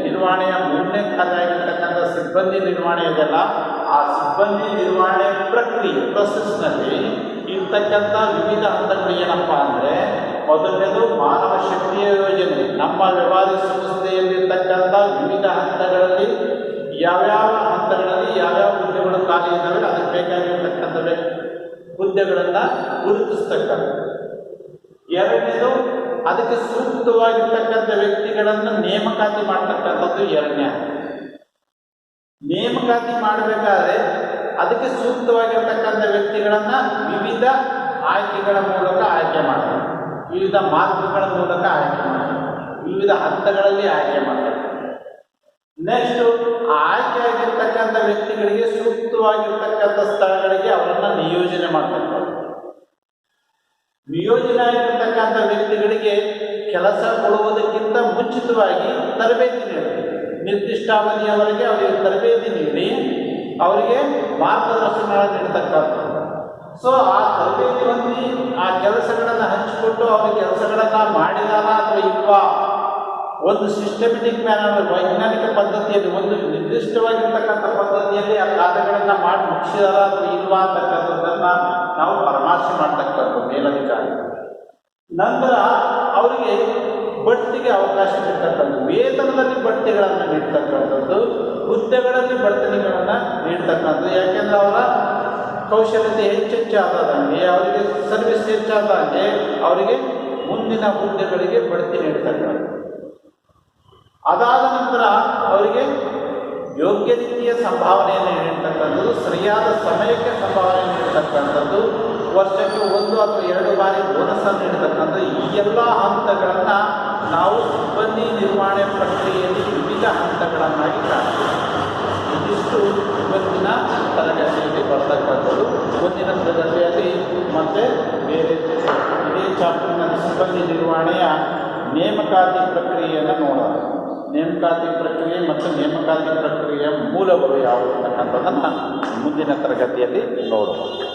ನಿರ್ವಹಣೆಯ ಮೂರನೇ ಕಾರ್ಯ ಆಗಿರ್ತಕ್ಕಂಥ ಸಿಬ್ಬಂದಿ ನಿರ್ವಹಣೆ ಇದೆಯಲ್ಲ, ಆ ಸಿಬ್ಬಂದಿ ನಿರ್ವಹಣೆ ಪ್ರಕ್ರಿಯೆ ಪ್ರೊಸೆಸ್ನಲ್ಲಿ ಇರ್ತಕ್ಕಂಥ ವಿವಿಧ ಹಂತಗಳು ಏನಪ್ಪ ಅಂದರೆ, ಮೊದಲನೇದು ಮಾನವ ಶಕ್ತಿಯ ಯೋಜನೆ. ನಮ್ಮ ವ್ಯವಹಾರ ಸಂಸ್ಥೆಯಲ್ಲಿರ್ತಕ್ಕಂಥ ವಿವಿಧ ಹಂತಗಳಲ್ಲಿ ಯಾವ್ಯಾವ ಹಂತಗಳಲ್ಲಿ ಯಾವ್ಯಾವ ಹುದ್ದೆಗಳು ಖಾಲಿ ಇದ್ದಾವೆ, ಅದಕ್ಕೆ ಬೇಕಾಗಿರ್ತಕ್ಕಂಥ ಹುದ್ದೆಗಳನ್ನು ಗುರುತಿಸ್ತಕ್ಕಂಥ. ಎರಡನೇದು ಅದಕ್ಕೆ ಸೂಕ್ತವಾಗಿರ್ತಕ್ಕಂಥ ವ್ಯಕ್ತಿಗಳನ್ನು ನೇಮಕಾತಿ ಮಾಡ್ತಕ್ಕಂಥದ್ದು ಎರಡನೇ. ನೇಮಕಾತಿ ಮಾಡಬೇಕಾದ್ರೆ ಅದಕ್ಕೆ ಸೂಕ್ತವಾಗಿರ್ತಕ್ಕಂಥ ವ್ಯಕ್ತಿಗಳನ್ನು ವಿವಿಧ ಆಯ್ಕೆಗಳ ಮೂಲಕ ಆಯ್ಕೆ ಮಾಡ್ತಾರೆ, ವಿವಿಧ ಮಾರ್ಗಗಳ ಮೂಲಕ ಆಯ್ಕೆ ಮಾಡ್ತಾರೆ, ವಿವಿಧ ಹಂತಗಳಲ್ಲಿ ಆಯ್ಕೆ ಮಾಡ್ತಾರೆ. ನೆಕ್ಸ್ಟ್ ಆಯ್ಕೆ ಆಗಿರ್ತಕ್ಕಂಥ ವ್ಯಕ್ತಿಗಳಿಗೆ ಸೂಕ್ತವಾಗಿರ್ತಕ್ಕಂಥ ಸ್ಥಳಗಳಿಗೆ ಅವರನ್ನು ನಿಯೋಜನೆ ಮಾಡ್ತಕ್ಕಂಥ. ನಿಯೋಜನೆ ಆಗಿರ್ತಕ್ಕಂಥ ವ್ಯಕ್ತಿಗಳಿಗೆ ಕೆಲಸ ಕೊಡುವುದಕ್ಕಿಂತ ಮುಂಚಿತವಾಗಿ ತರಬೇತಿ ನೀಡಿ, ನಿರ್ದಿಷ್ಟ ಅವಧಿಯವರೆಗೆ ಅವರಿಗೆ ತರಬೇತಿ ನೀಡಿ ಅವರಿಗೆ ಮಾರ್ಗದರ್ಶನ ನೀಡತಕ್ಕಂಥದ್ದು. ಸೊ ಆ ತರಬೇತಿ ಹೊಂದಿ ಆ ಕೆಲಸಗಳನ್ನು ಹಂಚಿಕೊಟ್ಟು ಅವ್ರ ಕೆಲಸಗಳನ್ನು ಮಾಡಿದಾರ ಅಥವಾ ಇಲ್ವಾ, ಒಂದು ಸಿಸ್ಟಮೆಟಿಕ್ ಮ್ಯಾನರ್ ವೈಜ್ಞಾನಿಕ ಪದ್ಧತಿಯಲ್ಲಿ ಒಂದು ನಿರ್ದಿಷ್ಟವಾಗಿರ್ತಕ್ಕಂಥ ಪದ್ಧತಿಯಲ್ಲಿ ಆ ಕಾರ್ಯಗಳನ್ನು ಮಾಡಿ ಮುಗಿಸಿದಾರ ಅಥವಾ ಇಲ್ವಾ ಅಂತಕ್ಕಂಥದ್ದನ್ನು ನಾವು ಪರಾಮರ್ಶೆ ಮಾಡ್ತಕ್ಕಂಥದ್ದು ಮೇಲಧಿಕಾರಿ. ನಂತರ ಅವರಿಗೆ ಬಡ್ತಿಗೆ ಅವಕಾಶ ನೀಡ್ತಕ್ಕಂಥದ್ದು, ವೇತನದಲ್ಲಿ ಬಡ್ತಿಗಳನ್ನು ನೀಡ್ತಕ್ಕಂಥದ್ದು, ಹುದ್ದೆಗಳಲ್ಲಿ ಬಡ್ತಿಗಳನ್ನು ನೀಡ್ತಕ್ಕಂಥದ್ದು. ಯಾಕೆಂದರೆ ಅವರ ಕೌಶಲ್ಯತೆ ಹೆಚ್ಚಾದಂಗೆ, ಅವರಿಗೆ ಸರ್ವಿಸ್ ಹೆಚ್ಚಾದಂಗೆ ಅವರಿಗೆ ಮುಂದಿನ ಹುದ್ದೆಗಳಿಗೆ ಬಡ್ತಿ ನೀಡ್ತಕ್ಕಂಥದ್ದು. ಅದಾದ ನಂತರ ಅವರಿಗೆ ಯೋಗ್ಯ ರೀತಿಯ ಸಂಭಾವನೆಯನ್ನು ನೀಡ್ತಕ್ಕಂಥದ್ದು, ಸರಿಯಾದ ಸಮಯಕ್ಕೆ ಸಂಭಾವನೆ ನೀಡ್ತಕ್ಕಂಥದ್ದು, ವರ್ಷಕ್ಕೆ 1 ಅಥವಾ 2 ಬಾರಿ ಬೋನಸನ್ನು ನೀಡ್ತಕ್ಕಂಥದ್ದು. ಈ ಎಲ್ಲ ಹಂತಗಳನ್ನು ನಾವು ಸಿಬ್ಬಂದಿ ನಿರ್ವಹಣೆ ಪ್ರಕ್ರಿಯೆಯಲ್ಲಿ ವಿವಿಧ ಹಂತಗಳನ್ನಾಗಿ ಕಾಣ್ತೀವಿ. ಇದಿಷ್ಟು ಇವತ್ತಿನ ತರಗತಿಯಲ್ಲಿ ಬರ್ತಕ್ಕಂಥದ್ದು. ಮುಂದಿನ ತರಗತಿಯಲ್ಲಿ ಮತ್ತೆ ಬೇರೆ ಇದೇ ಚಾಪ್ಟರ್ನಲ್ಲಿ ಸಿಬ್ಬಂದಿ ನಿರ್ವಹಣೆಯ ನೇಮಕಾತಿ ಪ್ರಕ್ರಿಯೆಯನ್ನು ನೋಡೋಣ. ನೇಮಕಾತಿ ಪ್ರಕ್ರಿಯೆ ಮತ್ತು ನೇಮಕಾತಿ ಪ್ರಕ್ರಿಯೆಯ ಮೂಲಗಳು ಯಾವುವು ಅಂತಕ್ಕಂಥದ್ದನ್ನು ಮುಂದಿನ ತರಗತಿಯಲ್ಲಿ ನೋಡೋಣ.